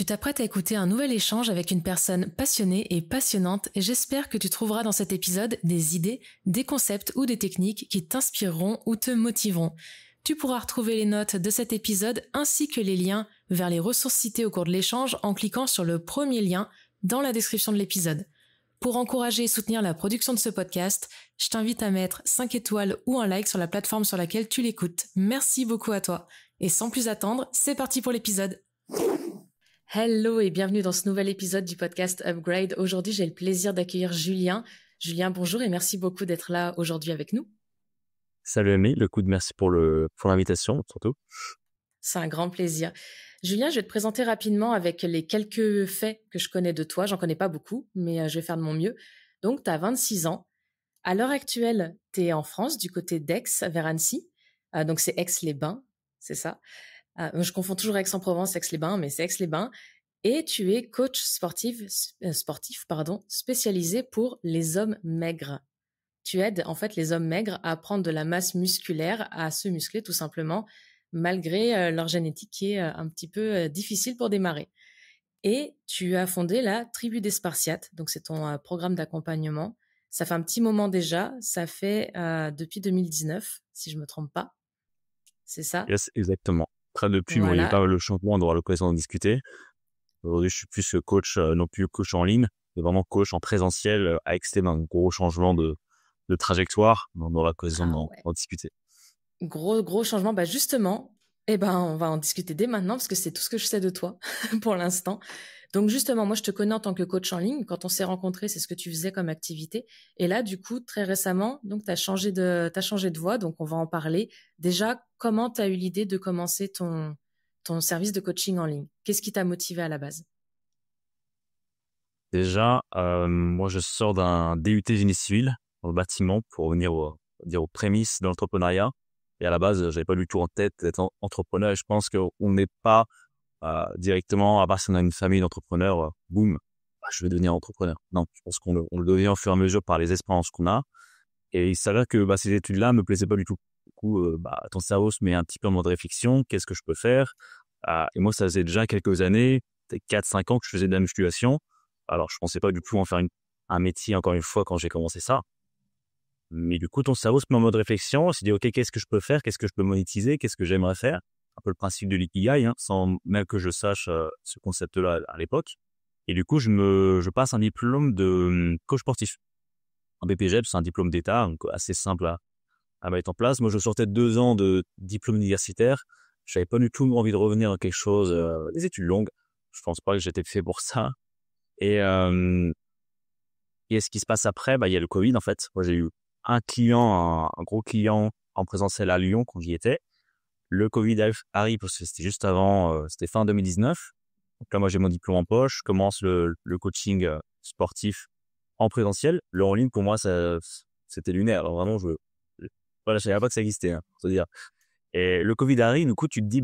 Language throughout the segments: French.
Tu t'apprêtes à écouter un nouvel échange avec une personne passionnée et passionnante et j'espère que tu trouveras dans cet épisode des idées, des concepts ou des techniques qui t'inspireront ou te motiveront. Tu pourras retrouver les notes de cet épisode ainsi que les liens vers les ressources citées au cours de l'échange en cliquant sur le premier lien dans la description de l'épisode. Pour encourager et soutenir la production de ce podcast, je t'invite à mettre 5 étoiles ou un like sur la plateforme sur laquelle tu l'écoutes. Merci beaucoup à toi. Et sans plus attendre, c'est parti pour l'épisode. Hello et bienvenue dans ce nouvel épisode du podcast Upgrade. Aujourd'hui, j'ai le plaisir d'accueillir Julien. Julien, bonjour et merci beaucoup d'être là aujourd'hui avec nous. Salut Aimé, merci pour l'invitation surtout. C'est un grand plaisir. Julien, je vais te présenter rapidement avec les quelques faits que je connais de toi. J'en connais pas beaucoup, mais je vais faire de mon mieux. Donc, tu as 26 ans. À l'heure actuelle, tu es en France, du côté d'Aix, vers Annecy. Donc, c'est Aix-les-Bains, c'est ça. Je confonds toujours Aix-en-Provence, Aix-les-Bains, mais c'est Aix-les-Bains. Et tu es coach sportif, spécialisé pour les hommes maigres. Tu aides en fait les hommes maigres à prendre de la masse musculaire, à se muscler tout simplement, malgré leur génétique qui est un petit peu difficile pour démarrer. Et tu as fondé la Tribu des Spartiates, donc c'est ton programme d'accompagnement. Ça fait un petit moment déjà, ça fait depuis 2019, si je me trompe pas. C'est ça? Yes, exactement. Après, depuis, Voilà. il y a pas mal de changements, on aura l'occasion d'en discuter. Aujourd'hui, je suis plus coach, non plus coach en ligne, mais vraiment coach en présentiel avec un gros changement de trajectoire. On aura l'occasion d'en discuter. Gros changement. Bah justement, on va en discuter dès maintenant parce que c'est tout ce que je sais de toi pour l'instant. Donc justement, moi, je te connais en tant que coach en ligne. Quand on s'est rencontrés, c'est ce que tu faisais comme activité. Et là, du coup, très récemment, donc, t'as changé de voie. Donc, on va en parler. Déjà, comment tu as eu l'idée de commencer ton service de coaching en ligne? Qu'est-ce qui t'a motivé à la base? Déjà, moi, je sors d'un DUT génie civil dans le bâtiment pour venir aux prémices de l'entrepreneuriat. Et à la base, j'avais pas du tout en tête d'être entrepreneur. Et je pense qu'on n'est pas directement, à part si on a une famille d'entrepreneurs, boum, je vais devenir entrepreneur. Non, je pense qu'on le devient au fur et à mesure par les expériences qu'on a. Et il s'avère que ces études-là me plaisaient pas du tout. Du coup, ton cerveau se met un petit peu en mode réflexion. Qu'est-ce que je peux faire? Et moi, ça faisait déjà quelques années, peut-être 4-5 ans que je faisais de la musculation. Alors, je pensais pas du tout en faire un métier, encore une fois, quand j'ai commencé ça. Mais du coup, ton cerveau se met en mode réflexion. On s'est dit, OK, qu'est-ce que je peux faire? Qu'est-ce que je peux monétiser? Qu'est-ce que j'aimerais faire? Un peu le principe de l'ikigai, sans même que je sache ce concept-là à l'époque. Et du coup, je passe un diplôme de coach sportif. Un BPGEP, c'est un diplôme d'État, donc assez simple à mettre en place. Moi, je sortais de 2 ans de diplôme universitaire. J'avais pas du tout envie de revenir à quelque chose, des études longues. Je pense pas que j'étais fait pour ça. Et ce qui se passe après, il y a le Covid, en fait. Moi, j'ai eu un gros client en présentiel à Lyon quand j'y étais. Le Covid arrive parce que c'était juste avant, c'était fin 2019. Donc là, moi, j'ai mon diplôme en poche. Je commence le coaching sportif en présentiel. Le en ligne, pour moi, c'était lunaire. Alors vraiment, je savais pas que ça existait, pour te dire. Et le Covid arrive, du coup, tu te dis,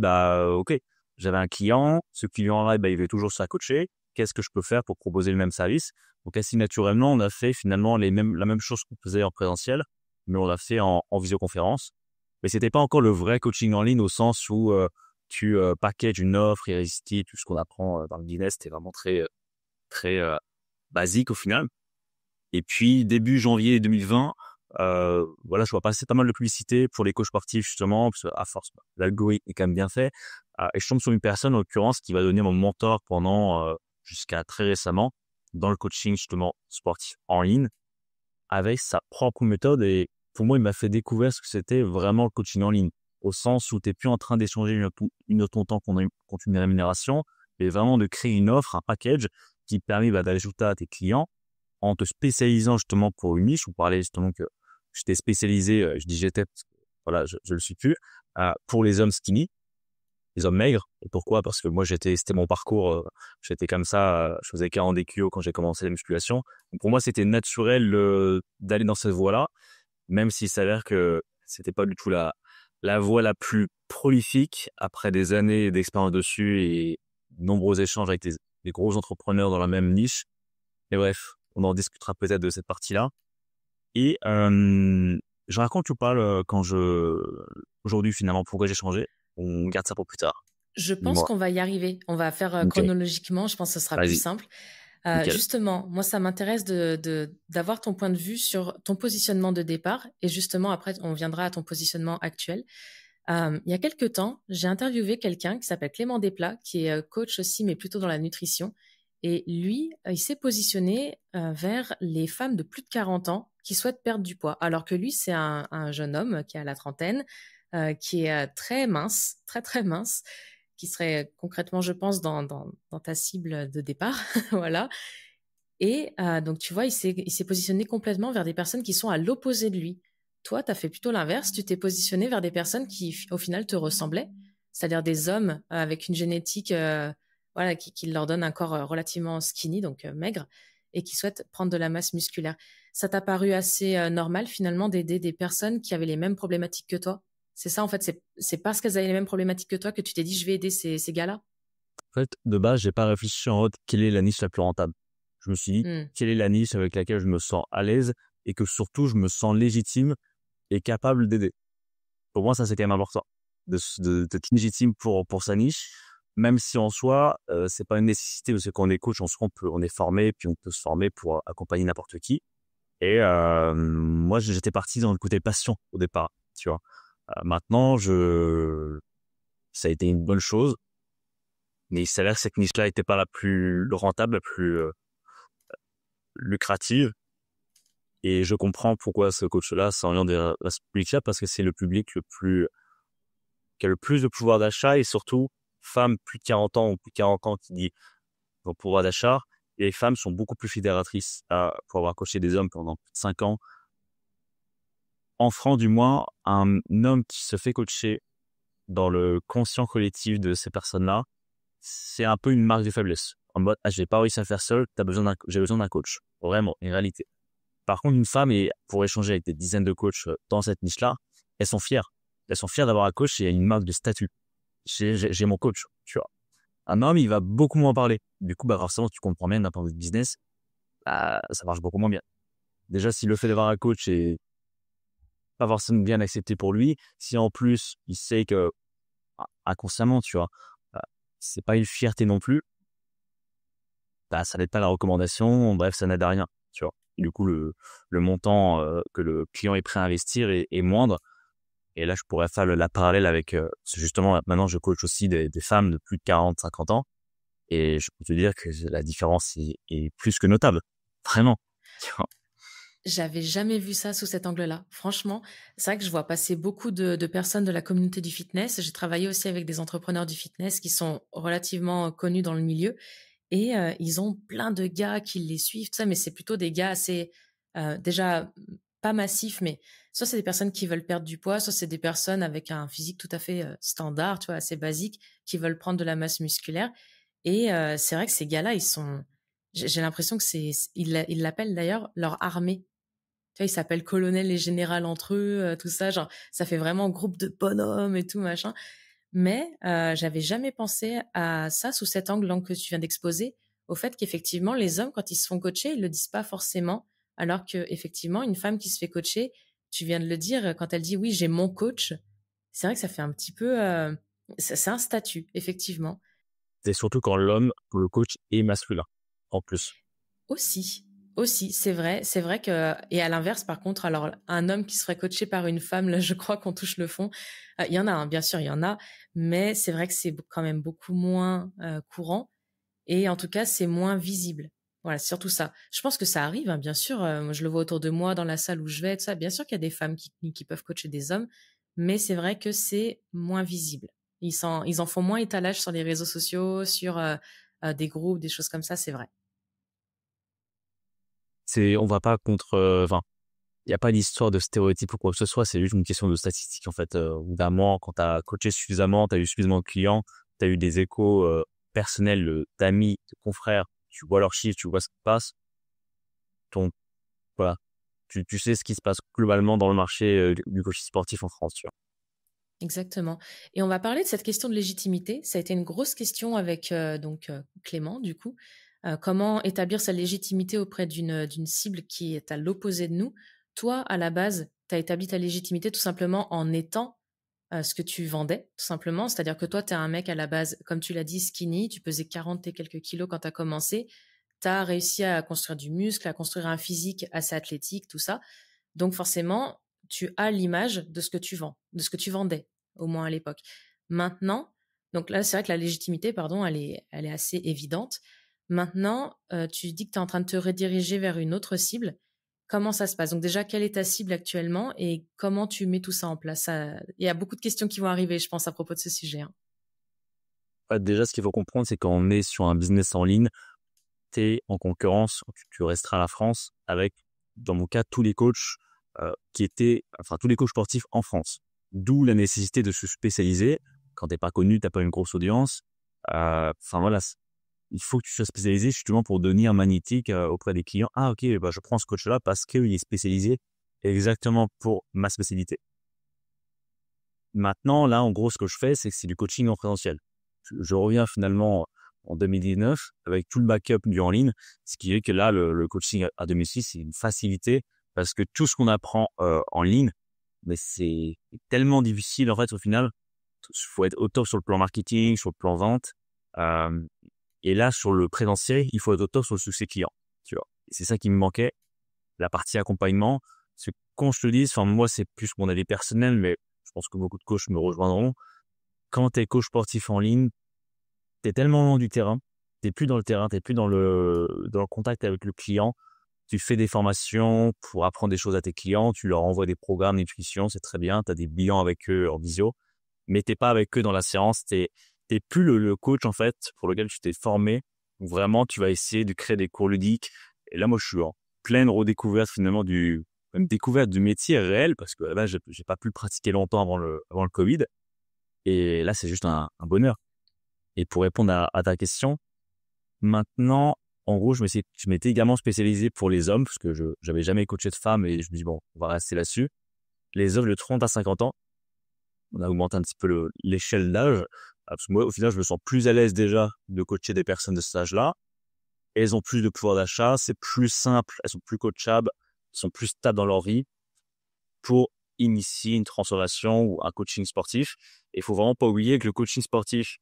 OK, j'avais un client. Ce client-là, il veut toujours se faire coacher. Qu'est-ce que je peux faire pour proposer le même service? Donc, assez naturellement, on a fait finalement la même chose qu'on faisait en présentiel, mais on l'a fait en visioconférence. Mais c'était pas encore le vrai coaching en ligne au sens où tu packages une offre irrésistible, tout ce qu'on apprend dans le business, c'était vraiment très basique au final. Et puis début janvier 2020, je vois passer pas mal de publicité pour les coachs sportifs justement, parce qu'à force, l'algorithme est quand même bien fait. Et je tombe sur une personne en l'occurrence qui va devenir mon mentor pendant jusqu'à très récemment dans le coaching justement sportif en ligne, avec sa propre méthode. Et pour moi, il m'a fait découvrir ce que c'était vraiment le coaching en ligne, au sens où tu n'es plus en train d'échanger une autre temps contre une rémunération, mais vraiment de créer une offre, un package qui permet d'ajouter à tes clients en te spécialisant justement pour une niche. On parlait justement que j'étais spécialisé, je dis j'étais parce que voilà, je le suis plus, pour les hommes skinny, les hommes maigres. Et pourquoi? Parce que moi, c'était mon parcours, j'étais comme ça, je faisais 40 des kilos quand j'ai commencé la musculation. Donc pour moi, c'était naturel d'aller dans cette voie-là, même s'il s'avère que c'était pas du tout la voie la plus prolifique après des années d'expérience dessus et de nombreux échanges avec des gros entrepreneurs dans la même niche. Mais bref, on en discutera peut-être de cette partie-là. Et je raconte ou pas aujourd'hui finalement pourquoi j'ai changé. On garde ça pour plus tard. Je pense Dis-moi. qu'on va y arriver. On va faire Ok, chronologiquement. Je pense que ce sera plus vas-y, simple. nickel. Justement, moi, ça m'intéresse d'avoir ton point de vue sur ton positionnement de départ. Et justement, après, on viendra à ton positionnement actuel. Il y a quelques temps, j'ai interviewé quelqu'un qui s'appelle Clément Desplat, qui est coach aussi, mais plutôt dans la nutrition. Et lui, il s'est positionné vers les femmes de plus de 40 ans qui souhaitent perdre du poids. Alors que lui, c'est un jeune homme qui a la trentaine, qui est très mince, très très mince, qui serait concrètement, je pense, dans ta cible de départ. Voilà. Et donc, tu vois, il s'est positionné complètement vers des personnes qui sont à l'opposé de lui. Toi, tu as fait plutôt l'inverse. Tu t'es positionné vers des personnes qui, au final, te ressemblaient, c'est-à-dire des hommes avec une génétique voilà, qui leur donne un corps relativement skinny, donc maigre, et qui souhaitent prendre de la masse musculaire. Ça t'a paru assez normal, finalement, d'aider des personnes qui avaient les mêmes problématiques que toi? C'est ça, en fait, c'est parce qu'elles avaient les mêmes problématiques que toi que tu t'es dit, je vais aider ces gars-là? En fait, de base, j'ai pas réfléchi en mode quelle est la niche la plus rentable. Je me suis dit Hmm. quelle est la niche avec laquelle je me sens à l'aise et que surtout je me sens légitime et capable d'aider. Pour moi, ça c'est quand même important d'être légitime pour sa niche, même si en soi c'est pas une nécessité parce que quand on est coach, en soi on est formé puis on peut se former pour accompagner n'importe qui. Et moi j'étais parti dans le côté passion au départ, tu vois. Maintenant ça a été une bonne chose, mais il s'avère que cette niche-là était pas la plus rentable, la plus lucrative. Et je comprends pourquoi ce coach-là s'oriente vers ce public-là parce que c'est le public qui a le plus de pouvoir d'achat et surtout, femmes plus de 40 ans ou plus de 40 ans qui dit au pouvoir d'achat. Et les femmes sont beaucoup plus fédératrices pour avoir coaché des hommes pendant plus de 5 ans. En France, du moins, un homme qui se fait coacher dans le conscient collectif de ces personnes-là, c'est un peu une marque de faiblesse. En mode, ah, j'ai pas réussi à le faire seul, j'ai besoin d'un coach. Vraiment, en réalité. Par contre, une femme, et pour échanger avec des dizaines de coachs dans cette niche-là, elles sont fières. Elles sont fières d'avoir un coach et une marque de statut. J'ai mon coach, tu vois. Un homme, il va beaucoup moins parler. Du coup, bah, forcément, tu comprends bien d'un point de vue business, bah, ça marche beaucoup moins bien. Déjà, si le fait d'avoir un coach est pas forcément bien accepté pour lui, si en plus, il sait que, inconsciemment, tu vois, bah, c'est pas une fierté non plus, bah, ça n'aide pas la recommandation, bref, ça n'aide à rien, tu vois. Du coup, le montant que le client est prêt à investir est moindre. Et là, je pourrais faire la parallèle avec, justement, maintenant, je coach aussi des femmes de plus de 40, 50 ans. Et je peux te dire que la différence est plus que notable. Vraiment. Tu vois. J'avais jamais vu ça sous cet angle-là. Franchement, c'est vrai que je vois passer beaucoup de personnes de la communauté du fitness. J'ai travaillé aussi avec des entrepreneurs du fitness qui sont relativement connus dans le milieu et ils ont plein de gars qui les suivent, tout ça, mais c'est plutôt des gars assez, déjà pas massifs, mais soit c'est des personnes qui veulent perdre du poids, soit c'est des personnes avec un physique tout à fait standard, tu vois, assez basique, qui veulent prendre de la masse musculaire. Et c'est vrai que ces gars-là, j'ai l'impression que ils l'appellent d'ailleurs leur armée. Tu vois, ils s'appellent colonel et général entre eux, tout ça, genre, ça fait vraiment groupe de bonhommes et tout, machin. Mais j'avais jamais pensé à ça sous cet angle que tu viens d'exposer, au fait qu'effectivement, les hommes, quand ils se font coacher, ils le disent pas forcément, alors que effectivement, une femme qui se fait coacher, tu viens de le dire, quand elle dit oui, j'ai mon coach, c'est vrai que ça fait un petit peu, c'est un statut, effectivement. C'est surtout quand le coach est masculin. En plus. Aussi, aussi, c'est vrai que et à l'inverse, par contre, alors un homme qui serait coaché par une femme, là, je crois qu'on touche le fond. Il y en a, hein, bien sûr, il y en a, mais c'est vrai que c'est quand même beaucoup moins courant et en tout cas, c'est moins visible. Voilà, c'est surtout ça. Je pense que ça arrive, hein, bien sûr. Moi, je le vois autour de moi dans la salle où je vais, tout ça. Bien sûr qu'il y a des femmes qui peuvent coacher des hommes, mais c'est vrai que c'est moins visible. Ils en font moins étalage sur les réseaux sociaux, sur des groupes, des choses comme ça, c'est vrai. On va pas contre, enfin, il n'y a pas d'histoire de stéréotype ou quoi que ce soit. C'est juste une question de statistique, en fait. Au bout d'un moment, quand tu as coaché suffisamment, tu as eu suffisamment de clients, tu as eu des échos personnels d'amis, de confrères, tu vois leurs chiffres, tu vois ce qui se passe. Donc, voilà. Tu sais ce qui se passe globalement dans le marché du coaching sportif en France, tu vois. Exactement. Et on va parler de cette question de légitimité. Ça a été une grosse question avec Clément, du coup. Comment établir sa légitimité auprès d'une cible qui est à l'opposé de nous. Toi, à la base, tu as établi ta légitimité tout simplement en étant ce que tu vendais, tout simplement. C'est-à-dire que toi, tu es un mec à la base, comme tu l'as dit, skinny, tu pesais 40 et quelques kilos quand tu as commencé. Tu as réussi à construire du muscle, à construire un physique assez athlétique, tout ça. Donc forcément, tu as l'image de ce que tu vends, de ce que tu vendais, au moins à l'époque. Maintenant, donc là, c'est vrai que la légitimité, pardon, elle est assez évidente. Maintenant, tu dis que tu es en train de te rediriger vers une autre cible. Comment ça se passe? Donc déjà, quelle est ta cible actuellement et comment tu mets tout ça en place? Il y a beaucoup de questions qui vont arriver, je pense, à propos de ce sujet, hein. Déjà, ce qu'il faut comprendre, c'est quand on est sur un business en ligne, tu es en concurrence, tu resteras à la France avec, dans mon cas, tous les coachs tous les coachs sportifs en France. D'où la nécessité de se spécialiser. Quand t'es pas connu, t'as pas une grosse audience. Voilà, il faut que tu sois spécialisé justement pour devenir magnétique auprès des clients. Ah ok, bah, je prends ce coach-là parce qu'il est spécialisé exactement pour ma spécialité. Maintenant, là, en gros, ce que je fais, c'est que c'est du coaching en présentiel. Je reviens finalement en 2019 avec tout le backup du en ligne, ce qui est que là, le coaching à domicile, c'est une facilité parce que tout ce qu'on apprend en ligne, mais c'est tellement difficile en fait au final. Il faut être au top sur le plan marketing, sur le plan vente. Euh, et là, sur le présentiel, il faut être au top sur le succès client. Tu vois. Et c'est ça qui me manquait, la partie accompagnement. Parce que quand je te dis, moi, c'est plus mon avis personnel, mais je pense que beaucoup de coachs me rejoindront. Quand tu es coach sportif en ligne, tu es tellement loin du terrain, tu plus dans le terrain, tu plus dans le contact avec le client. Tu fais des formations pour apprendre des choses à tes clients, tu leur envoies des programmes de nutrition, c'est très bien, tu as des bilans avec eux en visio, mais t'es pas avec eux dans la séance, t'es plus le coach en fait pour lequel tu t'es formé. Donc, vraiment, tu vas essayer de créer des cours ludiques. Et là, moi, je suis en pleine redécouverte finalement même découverte du métier réel parce que là, j'ai pas pu le pratiquer longtemps avant le Covid. Et là, c'est juste un bonheur. Et pour répondre à ta question, maintenant, en gros, je m'étais également spécialisé pour les hommes parce que j'avais jamais coaché de femmes et je me dis bon, on va rester là-dessus. Les hommes de 30 à 50 ans, on a augmenté un petit peu l'échelle d'âge. Parce que moi, au final, je me sens plus à l'aise déjà de coacher des personnes de cet âge-là. Elles ont plus de pouvoir d'achat, c'est plus simple, elles sont plus coachables, elles sont plus stables dans leur vie pour initier une transformation ou un coaching sportif. Et il faut vraiment pas oublier que le coaching sportif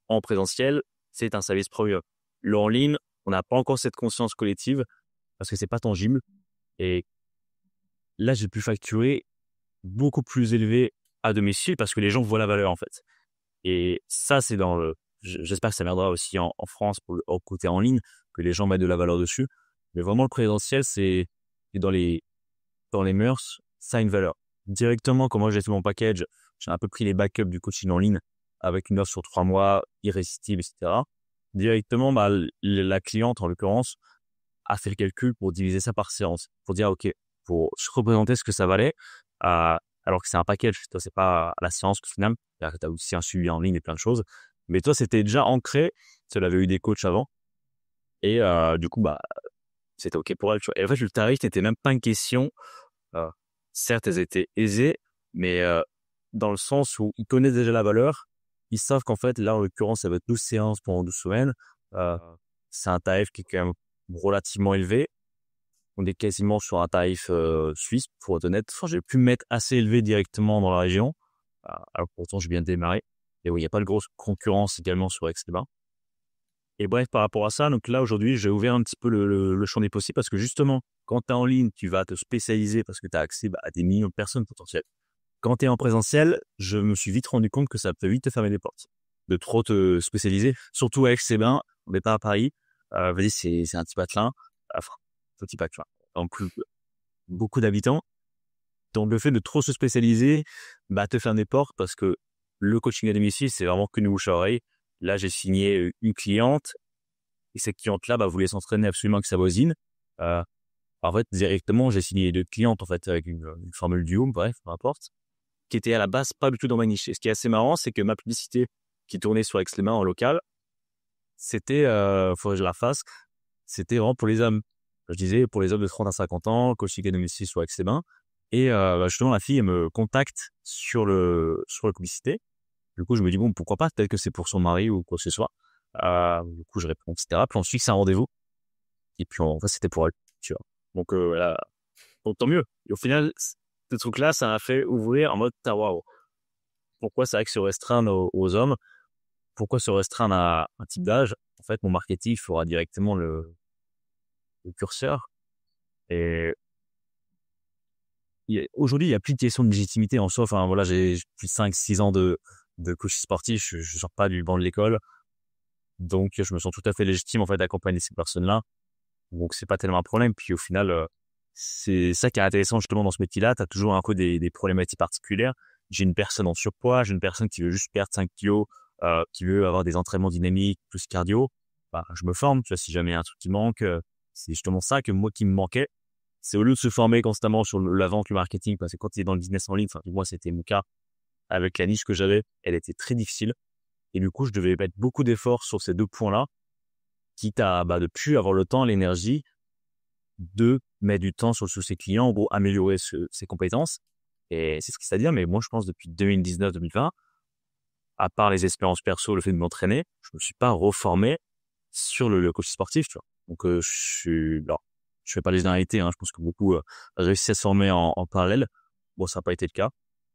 en présentiel, c'est un service premium. Le en ligne, on n'a pas encore cette conscience collective parce que c'est pas tangible. Et là, j'ai pu facturer beaucoup plus élevé à domicile parce que les gens voient la valeur en fait. Et ça, c'est j'espère que ça viendra aussi en France pour au côté en ligne, que les gens mettent de la valeur dessus. Mais vraiment, le présentiel, c'est dans dans les mœurs, ça a une valeur. Directement, quand moi j'ai fait mon package, j'ai un peu pris les backups du coaching en ligne avec une offre sur 3 mois, irrésistible, etc. Directement, la cliente, en l'occurrence, a fait le calcul pour diviser ça par séance, pour dire, OK, pour se représenter ce que ça valait, alors que c'est un package. Toi, c'est pas à la séance au final. Tu as aussi un suivi en ligne et plein de choses. Mais toi, c'était déjà ancré. Tu avais eu des coachs avant. Et du coup, c'était OK pour elle. Tu vois. Et en fait, le tarif n'était même pas une question. Euh, certes, elles étaient aisées, mais dans le sens où ils connaissent déjà la valeur. Ils savent qu'en fait, là, en l'occurrence, ça va être 12 séances pendant 12 semaines. Euh, c'est un tarif qui est quand même relativement élevé. On est quasiment sur un tarif suisse, pour être honnête. Enfin, j'ai pu me mettre assez élevé directement dans la région. Alors pourtant, j'ai bien démarré. Et oui, il n'y a pas de grosse concurrence également sur Aix-les-Bains. Et bref, par rapport à ça, donc là, aujourd'hui, j'ai ouvert un petit peu le champ des possibles parce que justement, quand tu es en ligne, tu vas te spécialiser parce que tu as accès à des millions de personnes potentielles. Quand tu es en présentiel, je me suis vite rendu compte que ça peut vite te fermer les portes. De trop te spécialiser, surtout à Aix-les-Bains, on n'est pas à Paris. Vas-y, c'est un petit patelin. Enfin, petit patelin. En plus, beaucoup d'habitants. Donc, le fait de trop se spécialiser, te ferme des portes parce que le coaching à domicile, c'est vraiment qu'une bouche à oreille. Là, j'ai signé une cliente et cette cliente-là voulait s'entraîner absolument avec sa voisine. En fait, directement, j'ai signé 2 clientes en fait avec une formule duo, bref, peu importe, qui était à la base pas du tout dans ma niche. Et ce qui est assez marrant, c'est que ma publicité qui tournait sur Aix-les-Bains en local, c'était, faudrait que je la fasse, c'était vraiment pour les hommes. Je disais pour les hommes de 30 à 50 ans, coaching à domicile sur Aix-les-Bains. Et justement, la fille elle me contacte sur la publicité. Du coup, je me dis, bon, pourquoi pas, peut-être que c'est pour son mari ou quoi que ce soit. Du coup, je réponds, etc. Puis on se fixe un rendez-vous. Et puis, en fait, c'était pour elle, tu vois. Donc, voilà. Donc, tant mieux. Et au final, ce truc-là, ça m'a fait ouvrir en mode, waouh. pourquoi c'est vrai que se restreindre aux hommes, pourquoi se restreindre à un type d'âge? En fait, mon marketing fera directement le curseur et aujourd'hui, il y a plus de question de légitimité en soi. Enfin, voilà, j'ai plus de 5-6 ans de coach sportif. Je sors pas du banc de l'école. Donc, je me sens tout à fait légitime, en fait, d'accompagner ces personnes-là. Donc, c'est pas tellement un problème. Puis, au final, c'est ça qui est intéressant, justement, dans ce métier-là. Tu as toujours un peu des problématiques particulières. J'ai une personne en surpoids, j'ai une personne qui veut juste perdre 5 kilos, qui veut avoir des entraînements dynamiques, plus cardio. Bah, je me forme, tu vois, si jamais il y a un truc qui manque, c'est justement ça que moi qui me manquait. C'est au lieu de se former constamment sur la vente, le marketing, parce que quand tu es dans le business en ligne, enfin, moi, c'était mon cas avec la niche que j'avais, elle était très difficile. Et du coup, je devais mettre beaucoup d'efforts sur ces 2 points-là, quitte à, bah, de plus avoir le temps, l'énergie de mettre du temps sur ses clients, en gros, améliorer ses compétences. Et c'est ce que c'est-à-dire, mais moi, je pense depuis 2019-2020, à part les expériences perso, le fait de m'entraîner, je me suis pas reformé sur le coaching sportif, tu vois. Donc, alors, je fais pas les généralités, hein. Je pense que beaucoup réussissent à se former en parallèle. Bon, ça n'a pas été le cas.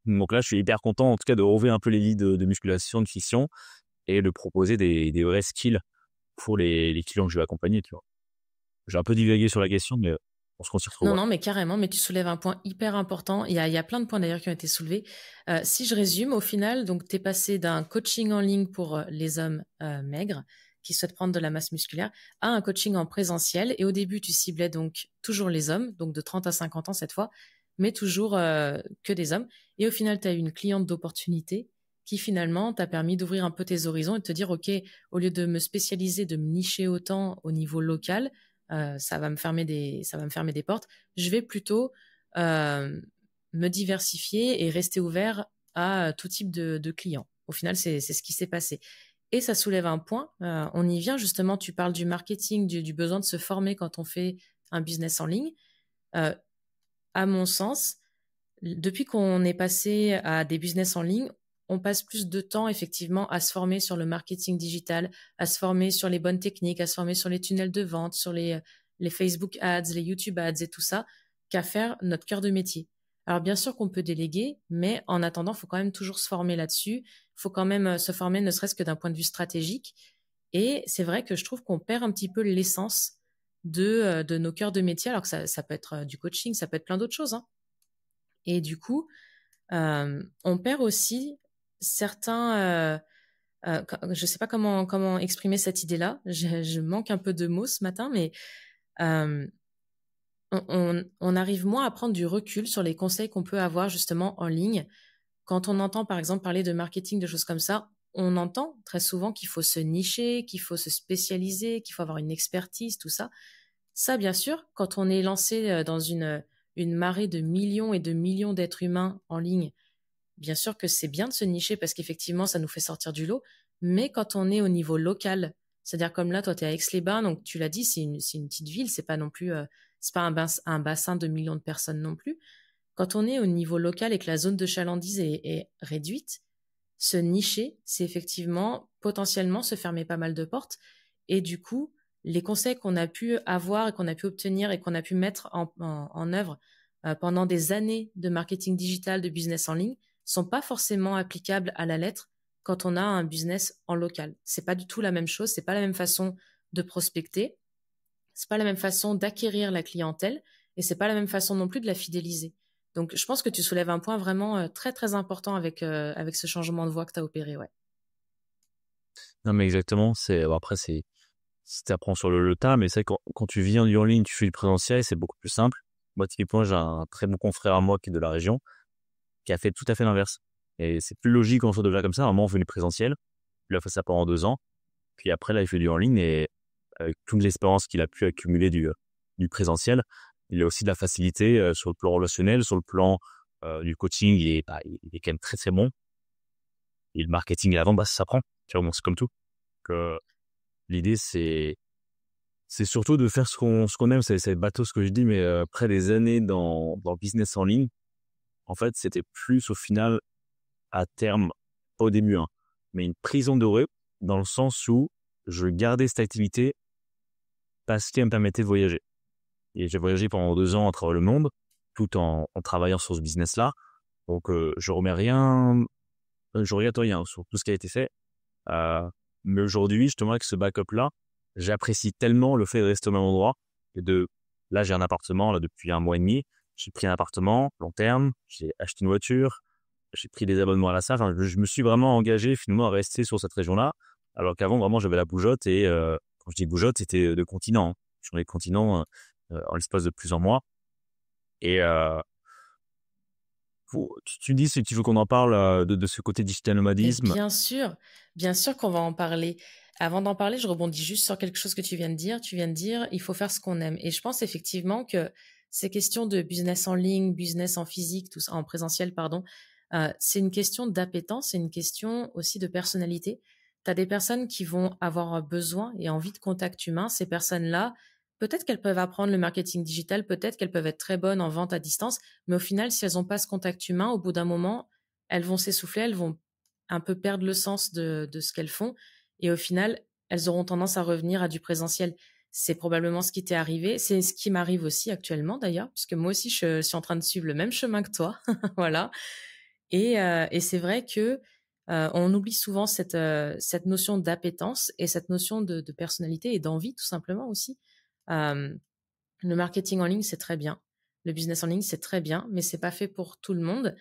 Donc là, je suis hyper content, en tout cas, de rouvrir un peu les lits de musculation, de fiction et de proposer des vrais skills pour les clients que je vais accompagner, tu vois. J'ai un peu divagué sur la question, mais on se retrouve. Non, non, mais carrément, mais tu soulèves un point hyper important. Il y a plein de points d'ailleurs qui ont été soulevés. Si je résume, au final, donc tu es passé d'un coaching en ligne pour les hommes maigres qui souhaitent prendre de la masse musculaire à un coaching en présentiel. Et au début, tu ciblais donc toujours les hommes, donc de 30 à 50 ans cette fois, mais toujours que des hommes. Et au final, tu as eu une cliente d'opportunité qui finalement t'a permis d'ouvrir un peu tes horizons et de te dire, OK, au lieu de me spécialiser, de me nicher autant au niveau local, ça va me fermer des portes. Je vais plutôt me diversifier et rester ouvert à tout type de clients. Au final, c'est ce qui s'est passé. Et ça soulève un point. On y vient justement. Tu parles du marketing, du besoin de se former quand on fait un business en ligne. À mon sens, depuis qu'on est passé à des business en ligne, on passe plus de temps effectivement à se former sur le marketing digital, à se former sur les bonnes techniques, à se former sur les tunnels de vente, sur les Facebook ads, les YouTube ads et tout ça, qu'à faire notre cœur de métier. Alors bien sûr qu'on peut déléguer, mais en attendant, il faut quand même toujours se former là-dessus. Il faut quand même se former ne serait-ce que d'un point de vue stratégique. Et c'est vrai que je trouve qu'on perd un petit peu l'essence de nos cœurs de métier, alors que ça peut être du coaching, ça peut être plein d'autres choses, hein. Et du coup, on perd aussi certains. Je ne sais pas comment exprimer cette idée-là. Je manque un peu de mots ce matin, mais euh, on arrive moins à prendre du recul sur les conseils qu'on peut avoir justement en ligne. Quand on entend par exemple parler de marketing, de choses comme ça, on entend très souvent qu'il faut se nicher, qu'il faut se spécialiser, qu'il faut avoir une expertise, tout ça. Ça, bien sûr, quand on est lancé dans une marée de millions et de millions d'êtres humains en ligne, bien sûr que c'est bien de se nicher parce qu'effectivement, ça nous fait sortir du lot. Mais quand on est au niveau local, c'est-à-dire comme là, toi, tu es à Aix-les-Bains, donc tu l'as dit, c'est une petite ville, c'est pas non plus, c'est pas un bassin de millions de personnes non plus. Quand on est au niveau local et que la zone de chalandise est réduite, se nicher, c'est effectivement potentiellement se fermer pas mal de portes. Et du coup, les conseils qu'on a pu avoir et qu'on a pu obtenir et qu'on a pu mettre en œuvre pendant des années de marketing digital, de business en ligne, sont pas forcément applicables à la lettre quand on a un business en local. C'est pas du tout la même chose, c'est pas la même façon de prospecter, c'est pas la même façon d'acquérir la clientèle et c'est pas la même façon non plus de la fidéliser. Donc, je pense que tu soulèves un point vraiment très, très important avec ce changement de voie que tu as opéré, ouais. Non, mais exactement. Bon, après, tu apprends sur le tas, mais c'est quand tu viens du en ligne, tu fais du présentiel, c'est beaucoup plus simple. Moi, typiquement, j'ai un très bon confrère à moi qui est de la région, qui a fait tout à fait l'inverse. Et c'est plus logique qu'on soit déjà comme ça. À un moment, on fait du présentiel. Il a fait ça pendant 2 ans. Puis après, là, il fait du en ligne et avec toute l'expérience qu'il a pu accumuler du présentiel, il a aussi de la facilité sur le plan relationnel, sur le plan du coaching. Il est quand même très, très bon. Et le marketing et la vente, bah, ça s'apprend. Tu vois, bon, c'est comme tout. Donc, l'idée, c'est surtout de faire ce qu'on aime. C'est bateau ce que je dis, mais après des années dans le business en ligne, en fait, c'était plus au final, à terme, pas au début, hein, mais une prison dorée dans le sens où je gardais cette activité parce qu'elle me permettait de voyager. Et j'ai voyagé pendant 2 ans à travers le monde, tout en travaillant sur ce business-là. Donc, je remets rien je regrette rien sur tout ce qui a été fait. Euh, mais aujourd'hui, justement, avec ce backup-là, j'apprécie tellement le fait de rester au même endroit et là, j'ai un appartement, là, depuis 1 mois et demi. J'ai pris un appartement long terme, j'ai acheté une voiture, j'ai pris des abonnements à la salle. Enfin, je me suis vraiment engagé finalement à rester sur cette région-là, alors qu'avant, vraiment, j'avais la bougeotte et quand je dis bougeotte, c'était de continent, hein. Sur les continents en l'espace de plusieurs mois. Et tu me dis si tu veux qu'on en parle de ce côté digital Et nomadisme. bien sûr qu'on va en parler. Avant d'en parler, je rebondis juste sur quelque chose que tu viens de dire. Tu viens de dire, il faut faire ce qu'on aime. Et je pense effectivement que ces questions de business en ligne, business en physique, tout ça, en présentiel, pardon, c'est une question d'appétence, c'est une question aussi de personnalité. Tu as des personnes qui vont avoir besoin et envie de contact humain. Ces personnes-là, peut-être qu'elles peuvent apprendre le marketing digital, peut-être qu'elles peuvent être très bonnes en vente à distance, mais au final, si elles n'ont pas ce contact humain, au bout d'un moment, elles vont s'essouffler, elles vont un peu perdre le sens de ce qu'elles font. Et au final, elles auront tendance à revenir à du présentiel. C'est probablement ce qui t'est arrivé. C'est ce qui m'arrive aussi actuellement d'ailleurs, puisque moi aussi, je suis en train de suivre le même chemin que toi. Voilà. Et c'est vrai que on oublie souvent cette notion d'appétence et cette notion de personnalité et d'envie, tout simplement aussi. Euh, le marketing en ligne, c'est très bien. Le business en ligne, c'est très bien, mais c'est pas fait pour tout le monde.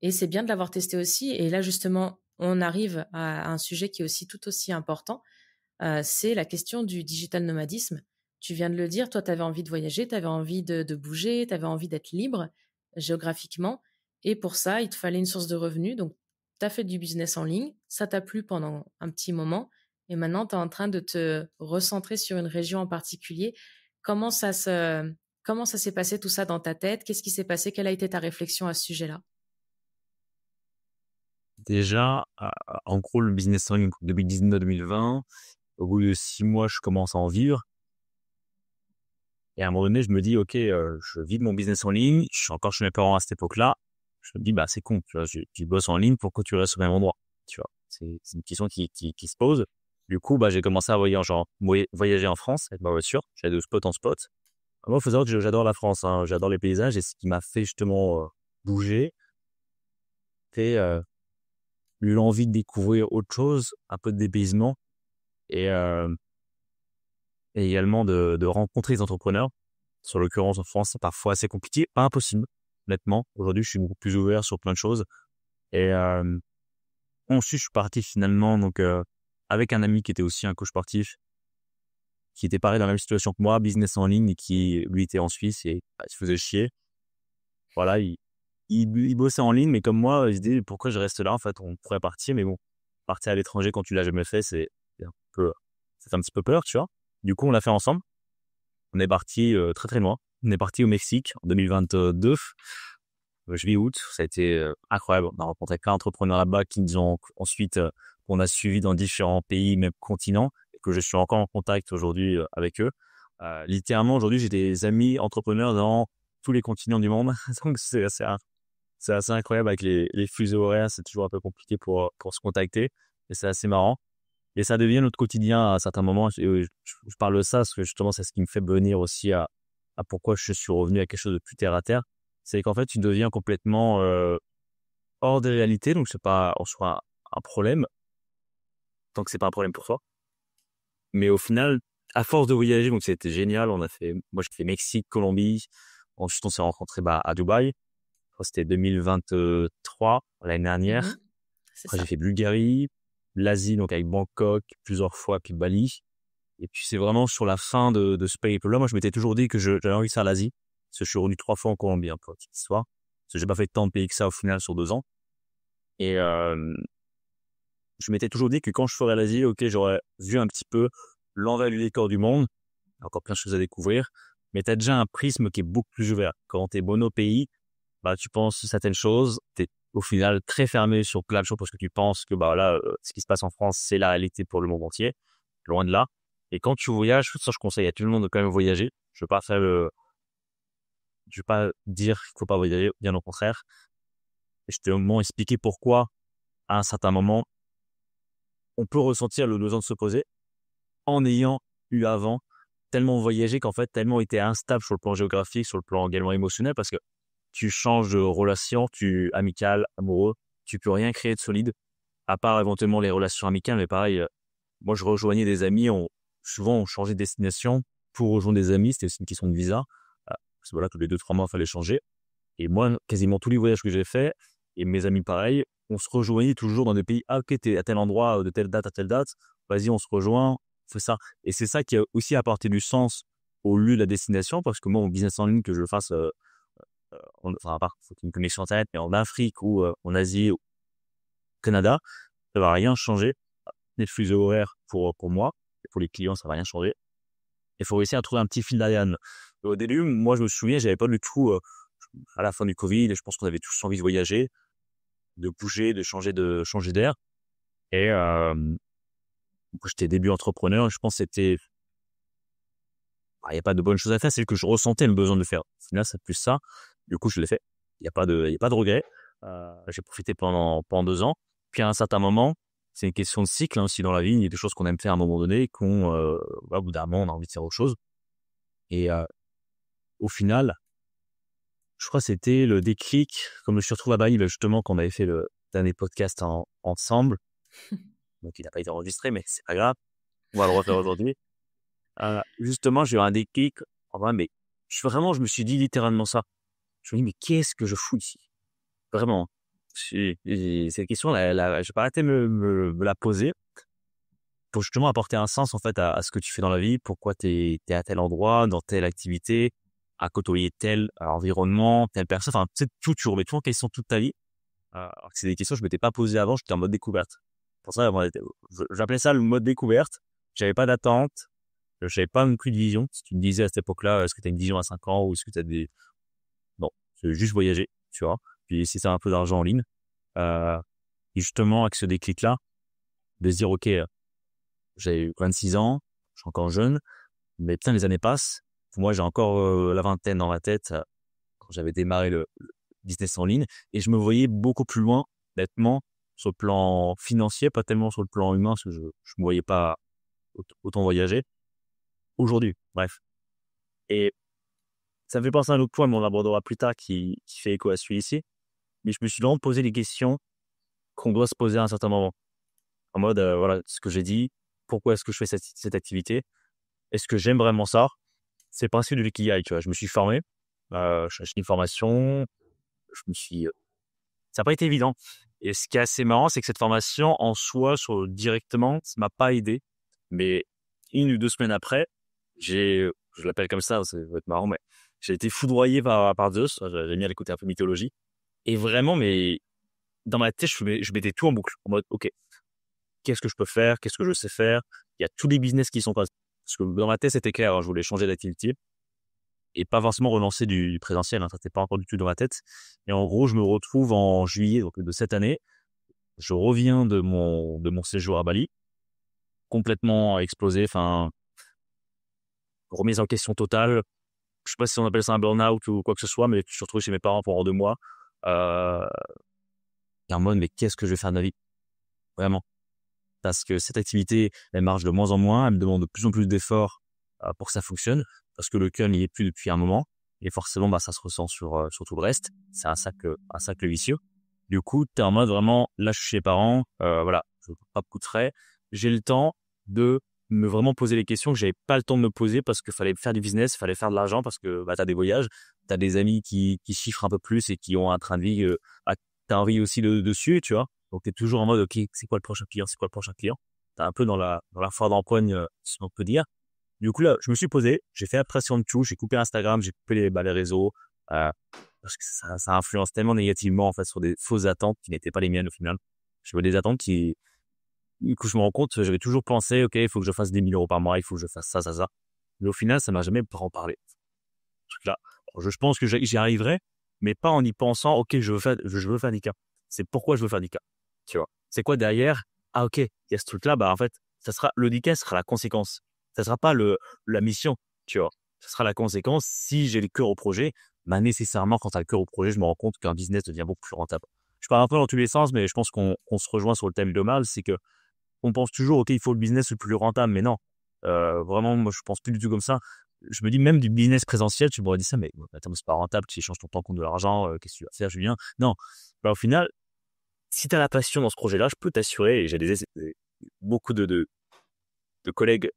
Et c'est bien de l'avoir testé aussi. Et là, justement, on arrive à un sujet qui est aussi tout aussi important. C'est la question du digital nomadisme. Tu viens de le dire, toi, tu avais envie de voyager, tu avais envie de bouger, tu avais envie d'être libre géographiquement. Et pour ça, il te fallait une source de revenus. Donc, tu as fait du business en ligne, ça t'a plu pendant un petit moment. Et maintenant, tu es en train de te recentrer sur une région en particulier. Comment ça se, comment ça s'est passé tout ça dans ta tête? Qu'est-ce qui s'est passé? Quelle a été ta réflexion à ce sujet-là? Déjà, en gros, le business en ligne 2019-2020, au bout de 6 mois, je commence à en vivre. Et à un moment donné, je me dis, OK, je vis de mon business en ligne. Je suis encore chez mes parents à cette époque-là. Je me dis, bah, c'est con, tu vois, tu bosses en ligne, pourquoi tu restes au même endroit? Tu vois, c'est une question qui se pose. Du coup, bah, j'ai commencé à voyager en France avec ma voiture. J'allais de spot en spot. Moi, il faut savoir que j'adore la France, hein. J'adore les paysages et ce qui m'a fait justement bouger, c'est l'envie de découvrir autre chose, un peu de dépaysement et, euh, et également de rencontrer des entrepreneurs. Sur l'occurrence, en France, c'est parfois assez compliqué, pas impossible, honnêtement. Aujourd'hui, je suis beaucoup plus ouvert sur plein de choses. Et ensuite, je suis parti finalement donc avec un ami qui était aussi un coach sportif, qui était pareil dans la même situation que moi, business en ligne, et qui lui était en Suisse et bah, il se faisait chier. Voilà, il bossait en ligne, mais comme moi, il se disait pourquoi je reste là. En fait, on pourrait partir, mais bon, partir à l'étranger quand tu l'as jamais fait, ça fait un petit peu peur, tu vois. Du coup, on l'a fait ensemble. On est parti très très loin. On est parti au Mexique en 2022, juillet-août. Ça a été incroyable. On a rencontré plein d'entrepreneurs là-bas qui nous ont ensuite, qu'on a suivis dans différents pays, même continents, et que je suis encore en contact aujourd'hui avec eux. Littéralement, aujourd'hui, j'ai des amis entrepreneurs dans tous les continents du monde. Donc, c'est assez incroyable avec les fuseaux horaires. C'est toujours un peu compliqué pour se contacter. Et c'est assez marrant. Et ça devient notre quotidien à certains moments. Je parle de ça parce que justement, c'est ce qui me fait venir aussi à pourquoi je suis revenu à quelque chose de plus terre à terre. C'est qu'en fait, tu deviens complètement hors des réalités. Donc, c'est pas en soi un problème, tant que c'est pas un problème pour toi. Mais au final, à force de voyager, donc c'était génial. Moi, j'ai fait Mexique, Colombie. Ensuite, on s'est rencontrés à Dubaï. Je crois que c'était 2023, l'année dernière. Mhm, c'est Après, j'ai ça. fait Bulgarie, l'Asie, donc avec Bangkok, plusieurs fois, puis Bali. Et puis, c'est vraiment sur la fin de ce périple-là. Moi, je m'étais toujours dit que j'avais envie de faire l'Asie. Parce que je suis revenu 3 fois en Colombie, hein, pour la petite histoire. Parce que j'ai pas fait tant de pays que ça, au final, sur 2 ans. Et je m'étais toujours dit que quand je ferais l'Asie, OK, j'aurais vu un petit peu l'envers du décor du monde. Il y a encore plein de choses à découvrir. Mais tu as déjà un prisme qui est beaucoup plus ouvert. Quand tu es pays, bah, tu penses certaines choses. Tu es au final très fermé sur plein de choses parce que tu penses que bah, là, ce qui se passe en France, c'est la réalité pour le monde entier. Loin de là. Et quand tu voyages, ça, je conseille à tout le monde de quand même voyager. Je veux pas dire qu'il faut pas voyager, bien au contraire. Et je te au moins expliquer pourquoi, à un certain moment, on peut ressentir le besoin de se poser en ayant eu avant tellement voyagé qu'en fait, tellement été instable sur le plan géographique, sur le plan également émotionnel, parce que tu changes de relation, amicale, amoureux, tu peux rien créer de solide. à part éventuellement les relations amicales, mais pareil, moi, je rejoignais des amis, souvent, on changeait de destination pour rejoindre des amis, c'était aussi une question de visa. Parce que voilà, tous les 2-3 mois, il fallait changer. Et moi, quasiment tous les voyages que j'ai faits, et mes amis pareil, on se rejoignait toujours dans des pays. Ah, ok, t'es à tel endroit, de telle date à telle date. Vas-y, on se rejoint, on fait ça. Et c'est ça qui a aussi apporté du sens au lieu de la destination, parce que moi, mon business en ligne, que je le fasse, enfin, à part, faut qu'il y ait une connexion Internet, mais en Afrique ou en Asie ou au Canada, ça va rien changer. Les flux horaires pour moi, et pour les clients, ça va rien changer. Il faut réussir à trouver un petit fil d'Ariane. Au début, moi, je me souviens, j'avais pas du tout, à la fin du Covid, je pense qu'on avait tous envie de voyager, de bouger, de changer d'air. Et j'étais début entrepreneur, je pense que c'était, il n'y a pas de bonnes choses à faire, c'est que je ressentais le besoin de le faire. Au final, c'est plus ça. Du coup, je l'ai fait. Il n'y a pas de regret. J'ai profité pendant 2 ans. Puis à un certain moment, c'est une question de cycle, hein, aussi dans la vie. Il y a des choses qu'on aime faire à un moment donné, au bout d'un moment, on a envie de faire autre chose. Et au final, je crois que c'était le déclic, comme je me suis retrouvé à Bali, justement, quand on avait fait le dernier podcast ensemble. Donc, il n'a pas été enregistré, mais c'est pas grave. On va le refaire aujourd'hui. Justement, j'ai eu un déclic. En vrai, mais je me suis dit littéralement ça. Je me dis, mais qu'est-ce que je fous ici? Vraiment. Cette question, j'ai pas arrêté de me la poser pour justement apporter un sens, en fait, à ce que tu fais dans la vie. Pourquoi t'es à tel endroit, dans telle activité, à côtoyer tel environnement, telle personne. Enfin, tu sais, tu remets tout en question toute ta vie. Alors que c'est des questions que je m'étais pas posées avant, j'étais en mode découverte. Pour ça, j'appelais ça le mode découverte. J'avais pas d'attente. J'avais pas non plus de vision. Si tu me disais à cette époque-là, est-ce que tu as une vision à 5 ans ou est-ce que tu as des... Non, c'est juste voyager, tu vois. Puis essayer de faire un peu d'argent en ligne. Et justement, avec ce déclic-là, de se dire, OK, j'ai 26 ans, je suis encore jeune, mais putain, les années passent. Pour moi, j'ai encore la vingtaine dans la tête quand j'avais démarré le business en ligne. Et je me voyais beaucoup plus loin, nettement, sur le plan financier, pas tellement sur le plan humain, parce que je me voyais pas autant voyager. Aujourd'hui, bref. Et ça me fait penser à un autre point, mais on l'abordera plus tard, qui fait écho à celui-ci. Mais je me suis vraiment posé les questions qu'on doit se poser à un certain moment. En mode, voilà, ce que j'ai dit, pourquoi est-ce que je fais cette activité? Est-ce que j'aime vraiment ça? C'est le principe de l'ikigai, tu vois. Je me suis formé, j'ai acheté une formation, ça n'a pas été évident. Et ce qui est assez marrant, c'est que cette formation, en soi, directement, ça m'a pas aidé. Mais 1 ou 2 semaines après, je l'appelle comme ça va être marrant, mais j'ai été foudroyé par Zeus. J'ai mis à l'écouter un peu mythologie. Et vraiment, mais dans ma tête, je mettais tout en boucle. En mode, OK, qu'est-ce que je peux faire? Qu'est-ce que je sais faire? Il y a tous les business qui sont passés. Parce que dans ma tête, c'était clair, hein, je voulais changer d'activité et pas forcément relancer du présentiel. Hein, ça n'était pas encore du tout dans ma tête. Et en gros, je me retrouve en juillet donc de cette année. Je reviens de mon séjour à Bali, complètement explosé. Enfin, remise en question totale. Je sais pas si on appelle ça un burn-out ou quoi que ce soit, mais je suis retrouvé chez mes parents pendant 2 mois. Et en mode, mais qu'est-ce que je vais faire de ma vie? Vraiment. Parce que cette activité, elle marche de moins en moins, elle me demande de plus en plus d'efforts pour que ça fonctionne, parce que le cœur n'y est plus depuis un moment, et forcément, ça se ressent sur tout le reste. C'est un cercle vicieux. Du coup, t'es en mode vraiment, là, je suis chez les parents, voilà, je n'ai pas beaucoup de frais. J'ai le temps de me vraiment poser les questions que j'avais pas le temps de me poser parce qu'il fallait faire du business, il fallait faire de l'argent parce que t'as des voyages, t'as des amis qui chiffrent un peu plus et qui ont un train de vie, t'as envie aussi dessus, tu vois. Donc, tu es toujours en mode, OK, c'est quoi le prochain client? C'est quoi le prochain client? Tu es un peu dans la foire d'empoigne, si on peut dire. Du coup, là, je me suis posé, j'ai fait la pression de tout, j'ai coupé Instagram, j'ai coupé les réseaux, parce que ça influence tellement négativement, en fait, sur des fausses attentes qui n'étaient pas les miennes au final. J'avais des attentes du coup, je me rends compte, j'avais toujours pensé, OK, il faut que je fasse 10 000 euros par mois, il faut que je fasse ça. Mais au final, ça m'a jamais en parlé. Ce truc-là. Je pense que j'y arriverai, mais pas en y pensant, OK, je veux faire 10K. C'est pourquoi je veux faire 10K. Tu vois, c'est quoi derrière? Ah, OK, il y a ce truc-là, en fait, le 10K sera la conséquence. Ça sera pas la mission, tu vois. Ça sera la conséquence. Si j'ai le cœur au projet, nécessairement, quand tu as le cœur au projet, je me rends compte qu'un business devient beaucoup plus rentable. Je parle un peu dans tous les sens, mais je pense qu'on se rejoint sur le thème de mal, c'est que on pense toujours, OK, il faut le business le plus rentable, mais non. Vraiment, moi, je pense plus du tout comme ça. Je me dis, même du business présentiel, tu m'aurais dit ça, mais attends, c'est pas rentable, tu échanges ton temps contre de l'argent, qu'est-ce que tu vas faire, Julien? Non. Au final, si tu as la passion dans ce projet-là, je peux t'assurer, et j'ai beaucoup de collègues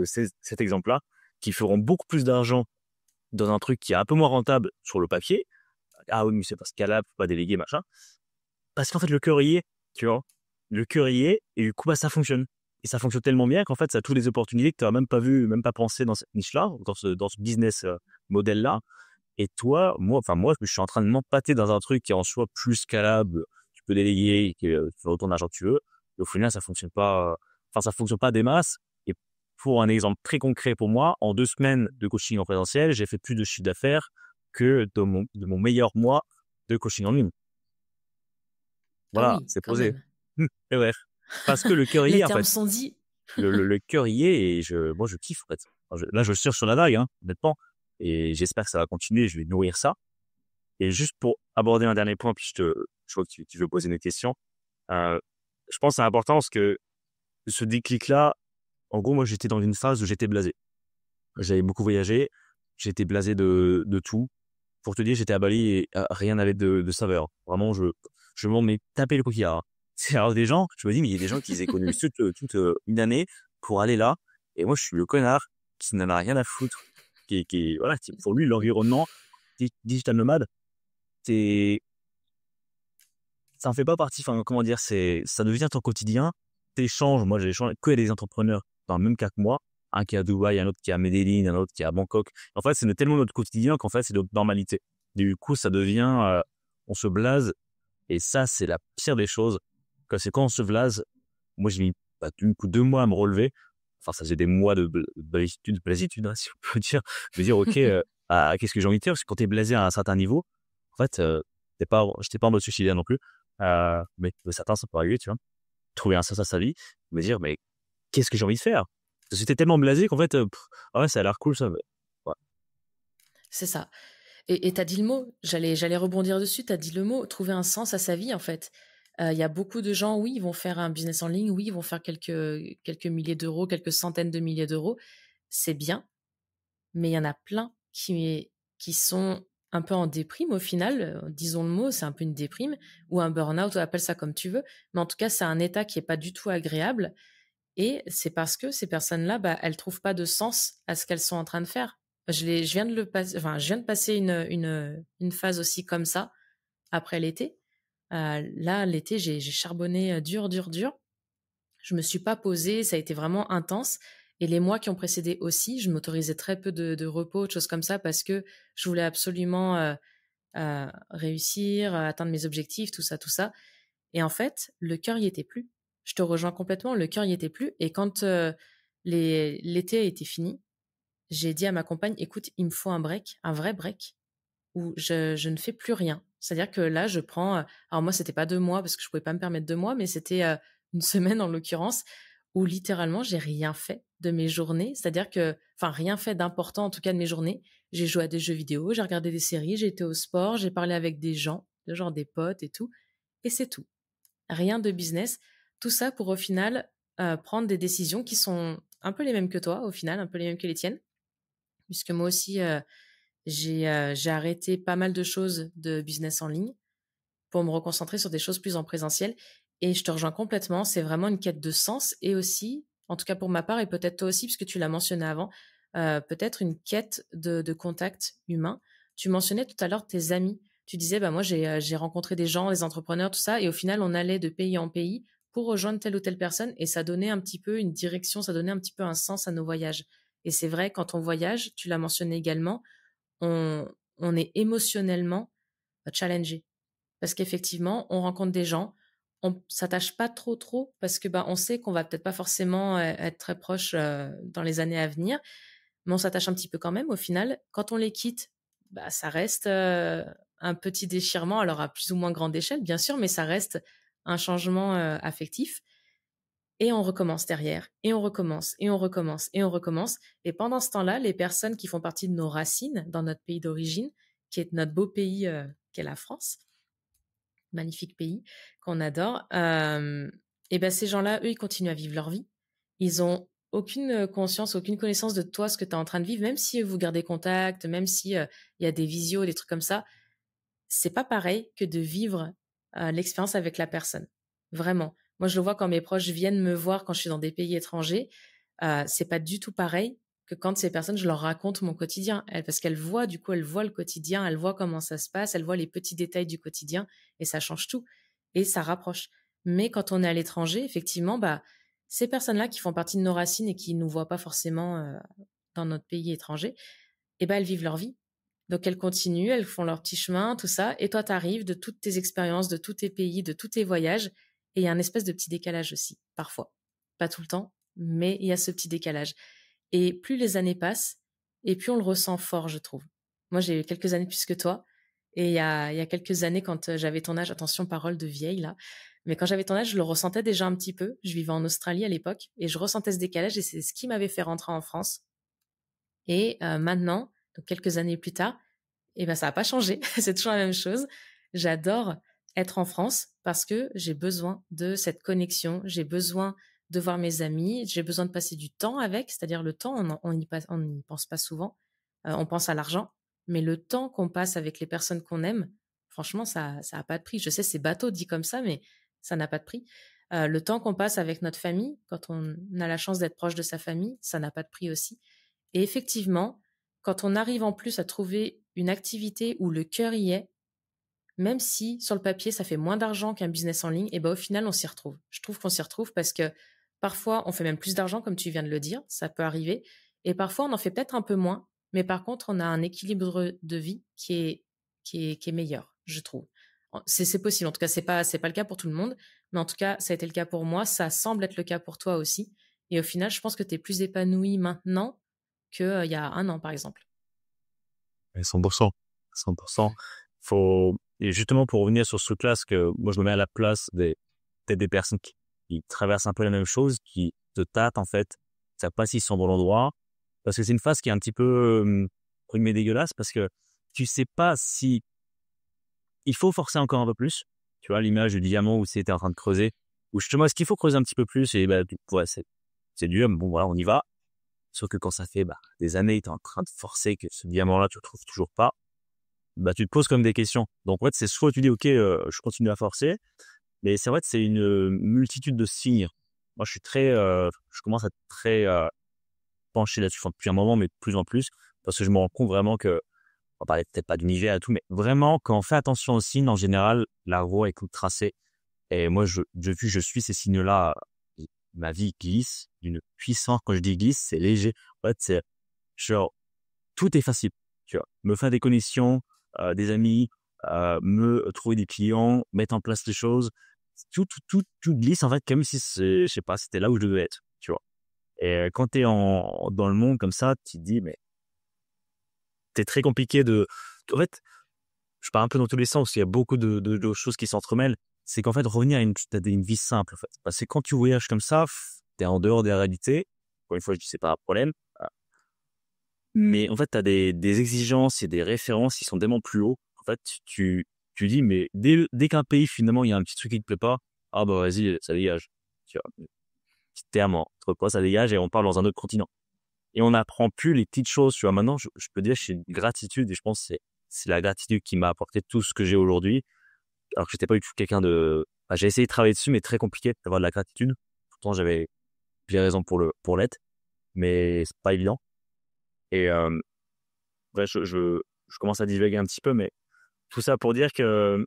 cet exemple-là, qui feront beaucoup plus d'argent dans un truc qui est un peu moins rentable sur le papier. Ah oui, mais c'est pas scalable, faut pas déléguer, machin. Parce qu'en fait, le cœur y est, tu vois. Le cœur y est, et du coup, bah, ça fonctionne. Et ça fonctionne tellement bien qu'en fait, ça a toutes les opportunités que tu n'as même pas vu, même pas pensé dans cette niche-là, dans ce business modèle-là. Et toi, moi, je suis en train de m'empâter dans un truc qui est en soi plus scalable. Tu peux déléguer, tu fais autant d'argent que tu veux. Et au final, ça fonctionne pas, ça fonctionne pas des masses. Et pour un exemple très concret pour moi, en 2 semaines de coaching en présentiel, j'ai fait plus de chiffre d'affaires que de mon meilleur mois de coaching en ligne. Ah Voilà, oui, c'est quand posé. même. Et bref. Parce que le cœur y Les est, en termes fait. sont dits. Le cœur y est et moi, je kiffe, en fait. Là, je surfe sur la vague, hein, honnêtement. Et j'espère que ça va continuer. Je vais nourrir ça. Et juste pour aborder un dernier point, puis je vois que tu veux poser une question. Euh, je pense que c'est important parce que ce déclic-là, en gros, moi, j'étais dans une phase où j'étais blasé. J'avais beaucoup voyagé. J'étais blasé de tout. Pour te dire, j'étais à Bali et rien n'avait de saveur. Vraiment, je m'en mets taper le coquillard, hein. C'est alors des gens, je me dis, mais il y a des gens qui aient connu toute une année pour aller là. Et moi, je suis le connard qui n'en a rien à foutre. Voilà, pour lui, l'environnement digital nomade, c'est, ça en fait pas partie. Enfin, comment dire, ça devient ton quotidien. T'échanges. Moi, j'ai échangé que avec des entrepreneurs dans le même cas que moi. Un qui est à Dubaï, un autre qui est à Medellin, un autre qui est à Bangkok. En fait, c'est tellement notre quotidien qu'en fait, c'est notre normalité. Du coup, ça devient, on se blase. Et ça, c'est la pire des choses. C'est quand on se blase. Moi, j'ai mis du coup 2 mois à me relever. Enfin, ça faisait des mois de blasitude, hein, si on peut dire. De dire, OK, qu'est-ce que j'ai envie de faire? Parce que quand t'es blasé à un certain niveau, en fait, j'étais pas en mode suicidaire non plus. Mais certains, ça peut arriver, tu vois. Trouver un sens à sa vie. Me dire, mais qu'est-ce que j'ai envie de faire? Parce que j'étais tellement blasé qu'en fait, ouais, ça a l'air cool, ça. Mais, ouais. C'est ça. Et t'as dit le mot, j'allais rebondir dessus, t'as dit le mot, trouver un sens à sa vie en fait. Il y a beaucoup de gens, oui, ils vont faire un business en ligne, oui, ils vont faire quelques milliers d'euros, quelques centaines de milliers d'euros. C'est bien, mais il y en a plein qui sont un peu en déprime au final. Disons le mot, c'est un peu une déprime ou un burn-out, appelle ça comme tu veux. Mais en tout cas, c'est un état qui est pas du tout agréable. Et c'est parce que ces personnes-là, bah, elles trouvent pas de sens à ce qu'elles sont en train de faire. Je viens de je viens de passer une phase aussi comme ça après l'été. Là, l'été, j'ai charbonné dur, dur, dur. Je me suis pas posée, ça a été vraiment intense. Et les mois qui ont précédé aussi, je m'autorisais très peu de repos, de choses comme ça, parce que je voulais absolument réussir, atteindre mes objectifs, tout ça, tout ça. Et en fait, le cœur y était plus. Je te rejoins complètement, le cœur y était plus. Et quand l'été a été fini, j'ai dit à ma compagne, écoute, il me faut un break, un vrai break, où je ne fais plus rien. C'est-à-dire que là, je prends, alors moi, c'était pas 2 mois parce que je pouvais pas me permettre 2 mois, mais c'était une semaine en l'occurrence, où littéralement, j'ai rien fait de mes journées. C'est-à-dire que, enfin, rien fait d'important en tout cas de mes journées. J'ai joué à des jeux vidéo, j'ai regardé des séries, j'ai été au sport, j'ai parlé avec des gens, genre des potes et tout. Et c'est tout. Rien de business. Tout ça pour au final prendre des décisions qui sont un peu les mêmes que toi, au final, un peu les mêmes que les tiennes. Puisque moi aussi, j'ai arrêté pas mal de choses de business en ligne pour me reconcentrer sur des choses plus en présentiel. Et je te rejoins complètement, c'est vraiment une quête de sens et aussi, en tout cas pour ma part, et peut-être toi aussi, puisque tu l'as mentionné avant, peut-être une quête de contact humain. Tu mentionnais tout à l'heure tes amis. Tu disais, bah moi j'ai rencontré des gens, des entrepreneurs, tout ça, et au final on allait de pays en pays pour rejoindre telle ou telle personne, et ça donnait un petit peu une direction, ça donnait un petit peu un sens à nos voyages. Et c'est vrai, quand on voyage, tu l'as mentionné également, on, on est émotionnellement challengé. Parce qu'effectivement, on rencontre des gens, on s'attache pas trop parce que bah, on sait qu'on va peut-être pas forcément être très proche dans les années à venir, mais on s'attache un petit peu quand même au final. Quand on les quitte, bah, ça reste un petit déchirement, alors à plus ou moins grande échelle, bien sûr, mais ça reste un changement affectif. Et on recommence derrière, et on recommence, et on recommence, et on recommence. Et pendant ce temps-là, les personnes qui font partie de nos racines dans notre pays d'origine, qui est notre beau pays qu'est la France, magnifique pays qu'on adore, et ben ces gens-là, eux, ils continuent à vivre leur vie. Ils ont aucune conscience, aucune connaissance de toi, ce que tu es en train de vivre, même si vous gardez contact, même si il y a des visios, des trucs comme ça. C'est pas pareil que de vivre l'expérience avec la personne. Vraiment. Moi, je le vois quand mes proches viennent me voir quand je suis dans des pays étrangers. C'est pas du tout pareil que quand ces personnes, je leur raconte mon quotidien. Parce qu'elles voient, du coup, elles voient le quotidien, elles voient comment ça se passe, elles voient les petits détails du quotidien et ça change tout. Et ça rapproche. Mais quand on est à l'étranger, effectivement, ces personnes-là qui font partie de nos racines et qui nous voient pas forcément dans notre pays étranger, elles vivent leur vie. Donc, elles continuent, elles font leur petit chemin, tout ça. Et toi, tu arrives de toutes tes expériences, de tous tes pays, de tous tes voyages. Et il y a un espèce de petit décalage aussi, parfois. Pas tout le temps, mais il y a ce petit décalage. Et plus les années passent, et plus on le ressent fort, je trouve. Moi, j'ai eu quelques années plus que toi. Et il y a quelques années, quand j'avais ton âge, attention, parole de vieille, là. Mais quand j'avais ton âge, je le ressentais déjà un petit peu. Je vivais en Australie à l'époque. Et je ressentais ce décalage. Et c'est ce qui m'avait fait rentrer en France. Et maintenant, donc quelques années plus tard, ça n'a pas changé. C'est toujours la même chose. J'adore être en France parce que j'ai besoin de cette connexion. J'ai besoin de voir mes amis. J'ai besoin de passer du temps avec. C'est-à-dire le temps, on n'y pense pas souvent. On pense à l'argent. Mais le temps qu'on passe avec les personnes qu'on aime, franchement, ça n'a pas de prix. Je sais, c'est bateau dit comme ça, mais ça n'a pas de prix. Le temps qu'on passe avec notre famille, quand on a la chance d'être proche de sa famille, ça n'a pas de prix aussi. Et effectivement, quand on arrive en plus à trouver une activité où le cœur y est, même si sur le papier ça fait moins d'argent qu'un business en ligne, au final on s'y retrouve. Je trouve qu'on s'y retrouve parce que parfois on fait même plus d'argent comme tu viens de le dire, ça peut arriver, et parfois on en fait peut-être un peu moins, mais par contre on a un équilibre de vie qui est meilleur, je trouve. C'est possible, en tout cas c'est pas le cas pour tout le monde, mais en tout cas ça a été le cas pour moi, ça semble être le cas pour toi aussi, et au final je pense que tu es plus épanoui maintenant qu'il y a un an, par exemple. 100%. 100%. Et justement, pour revenir sur ce truc-là, parce que moi, je me mets à la place peut-être des personnes qui traversent un peu la même chose, qui te tâtent, en fait, ne savent pas s'ils sont dans l'endroit. Parce que c'est une phase qui est un petit peu, entre guillemets, dégueulasse, parce que tu sais pas si il faut forcer encore un peu plus. Tu vois, l'image du diamant où c'était en train de creuser, où justement, est-ce qu'il faut creuser un petit peu plus? Et c'est dur, mais bon, voilà, on y va. Sauf que quand ça fait des années, tu es en train de forcer que ce diamant-là, tu le trouves toujours pas, tu te poses comme des questions. Donc, en fait, c'est soit tu dis, OK, je continue à forcer, mais c'est vrai que c'est une multitude de signes. Moi, je commence à être très penché là-dessus, enfin, depuis un moment, mais de plus en plus, parce que je me rends compte vraiment que, on va parler peut-être pas d'univers et tout, mais vraiment, quand on fait attention aux signes, en général, la voie est toute tracée. Et moi, depuis que je suis ces signes-là, ma vie glisse d'une puissance. Quand je dis glisse, c'est léger. En fait, c'est genre, tout est facile. Tu vois, me faire des connexions, des amis, me trouver des clients, mettre en place les choses. Tout glisse, en fait, comme si je sais pas, c'était là où je devais être, tu vois. Et quand tu es dans le monde comme ça, tu te dis, mais c'est très compliqué en fait, je pars un peu dans tous les sens, il y a beaucoup de choses qui s'entremêlent. C'est qu'en fait, revenir à une vie simple, en fait. Parce que quand tu voyages comme ça, tu es en dehors des réalités. Encore une fois, je dis, c'est pas un problème. Mais en fait, tu as des exigences et des références qui sont tellement plus hauts. En fait, tu dis, mais dès qu'un pays, finalement, il y a un petit truc qui te plaît pas, ah bah vas-y, ça dégage. Tu vois, petit terme entre quoi, ça dégage et on parle dans un autre continent. Et on n'apprend plus les petites choses. Tu vois, maintenant, je peux dire, j'ai une gratitude et je pense que c'est la gratitude qui m'a apporté tout ce que j'ai aujourd'hui. Alors que j'étais pas du tout quelqu'un de... j'ai essayé de travailler dessus, mais très compliqué d'avoir de la gratitude. Pourtant, j'avais bien raison pour l'être, mais c'est pas évident. Et ouais, je commence à divaguer un petit peu, mais tout ça pour dire que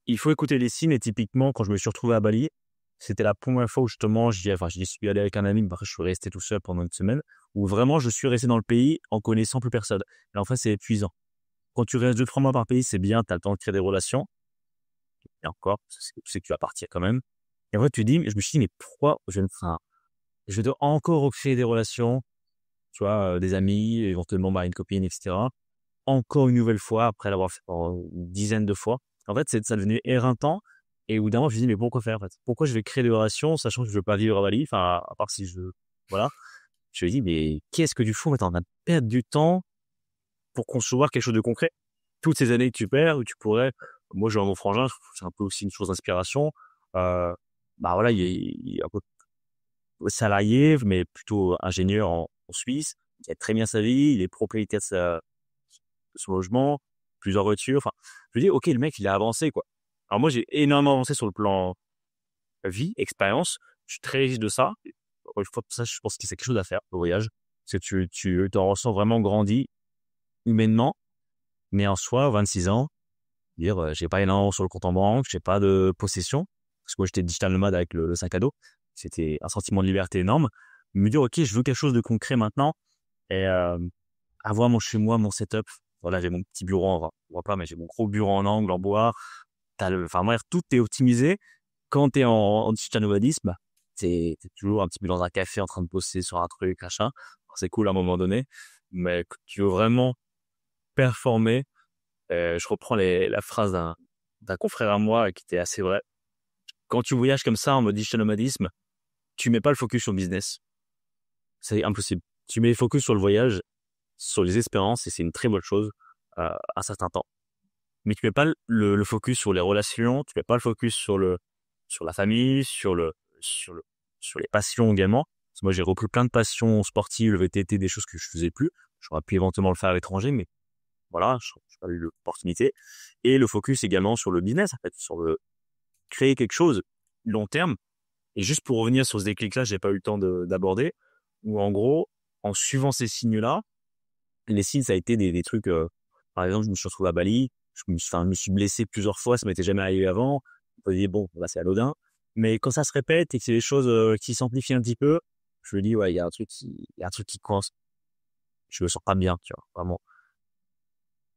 il faut écouter les signes. Et typiquement, quand je me suis retrouvé à Bali, c'était la première fois où justement j'y suis allé avec un ami, mais après je suis resté tout seul pendant une semaine, où vraiment je suis resté dans le pays en connaissant plus personne. Et en fait, c'est épuisant. Quand tu restes 2-3 mois par pays, c'est bien, tu as le temps de créer des relations. Et encore, tu sais que tu vas partir quand même. Et en fait, je me suis dit, mais pourquoi je dois encore recréer des relations, tu vois, des amis, éventuellement une copine, etc. Encore une nouvelle fois, après l'avoir fait une dizaine de fois. En fait, ça devenait éreintant. Et au bout d'un moment, je me dis, mais pourquoi faire, en fait? Pourquoi je vais créer des relations, sachant que je veux pas vivre à Bali? Enfin, à part si voilà. Je me dis, mais qu'est-ce que tu fous? En fait, on va perdre du temps pour concevoir quelque chose de concret. Toutes ces années que tu perds, où tu pourrais, moi, j'ai mon frangin, c'est un peu aussi une source d'inspiration. Voilà, il est un peu salarié, mais plutôt ingénieur en Suisse. Il gagne très bien sa vie, il est propriétaire de son logement, plusieurs voitures. Enfin, je me dis, OK, le mec, il a avancé, quoi. Alors moi, j'ai énormément avancé sur le plan vie, expérience. Je suis très riche de ça. Encore une fois, ça, je pense que c'est quelque chose à faire, le voyage. Parce que tu t'en ressens vraiment grandi humainement. Mais en soi, 26 ans, dire, j'ai pas énormément sur le compte en banque, j'ai pas de possession. Parce que moi, j'étais digital nomade avec le sac à dos. C'était un sentiment de liberté énorme. Me dire, OK, je veux quelque chose de concret maintenant. Et avoir mon chez moi, mon setup. Voilà, j'ai mon petit bureau, on voit pas, mais j'ai mon gros bureau en angle, en bois. Enfin, bref, tout est optimisé. Quand t'es en digital nomadisme, t'es toujours un petit peu dans un café en train de bosser sur un truc, machin. Alors, c'est cool à un moment donné, mais que tu veux vraiment performer, je reprends la phrase d'un confrère à moi qui était assez vrai. Quand tu voyages comme ça en mode digital nomadisme, tu mets pas le focus sur le business. C'est impossible. Tu mets le focus sur le voyage, sur les expériences, et c'est une très bonne chose un certain temps. Mais tu mets pas le focus sur les relations, tu mets pas le focus sur la famille, sur le sur les passions également. Parce que moi, j'ai repris plein de passions sportives, le VTT, des choses que je faisais plus. J'aurais pu éventuellement le faire à l'étranger, mais voilà, je n'ai pas eu l'opportunité. Et le focus également sur le business, en fait, sur le créer quelque chose long terme. Et juste pour revenir sur ce déclic-là, j'ai pas eu le temps d'aborder. Où en gros, en suivant ces signes-là, les signes, ça a été des trucs. Par exemple, je me suis retrouvé à Bali, je me suis blessé plusieurs fois, ça m'était jamais arrivé avant. On peut dire bon, bah, c'est anodin. Mais quand ça se répète et que c'est des choses qui s'amplifient un petit peu, je me dis ouais, il y a un truc qui coince. Je me sens pas bien, tu vois, vraiment.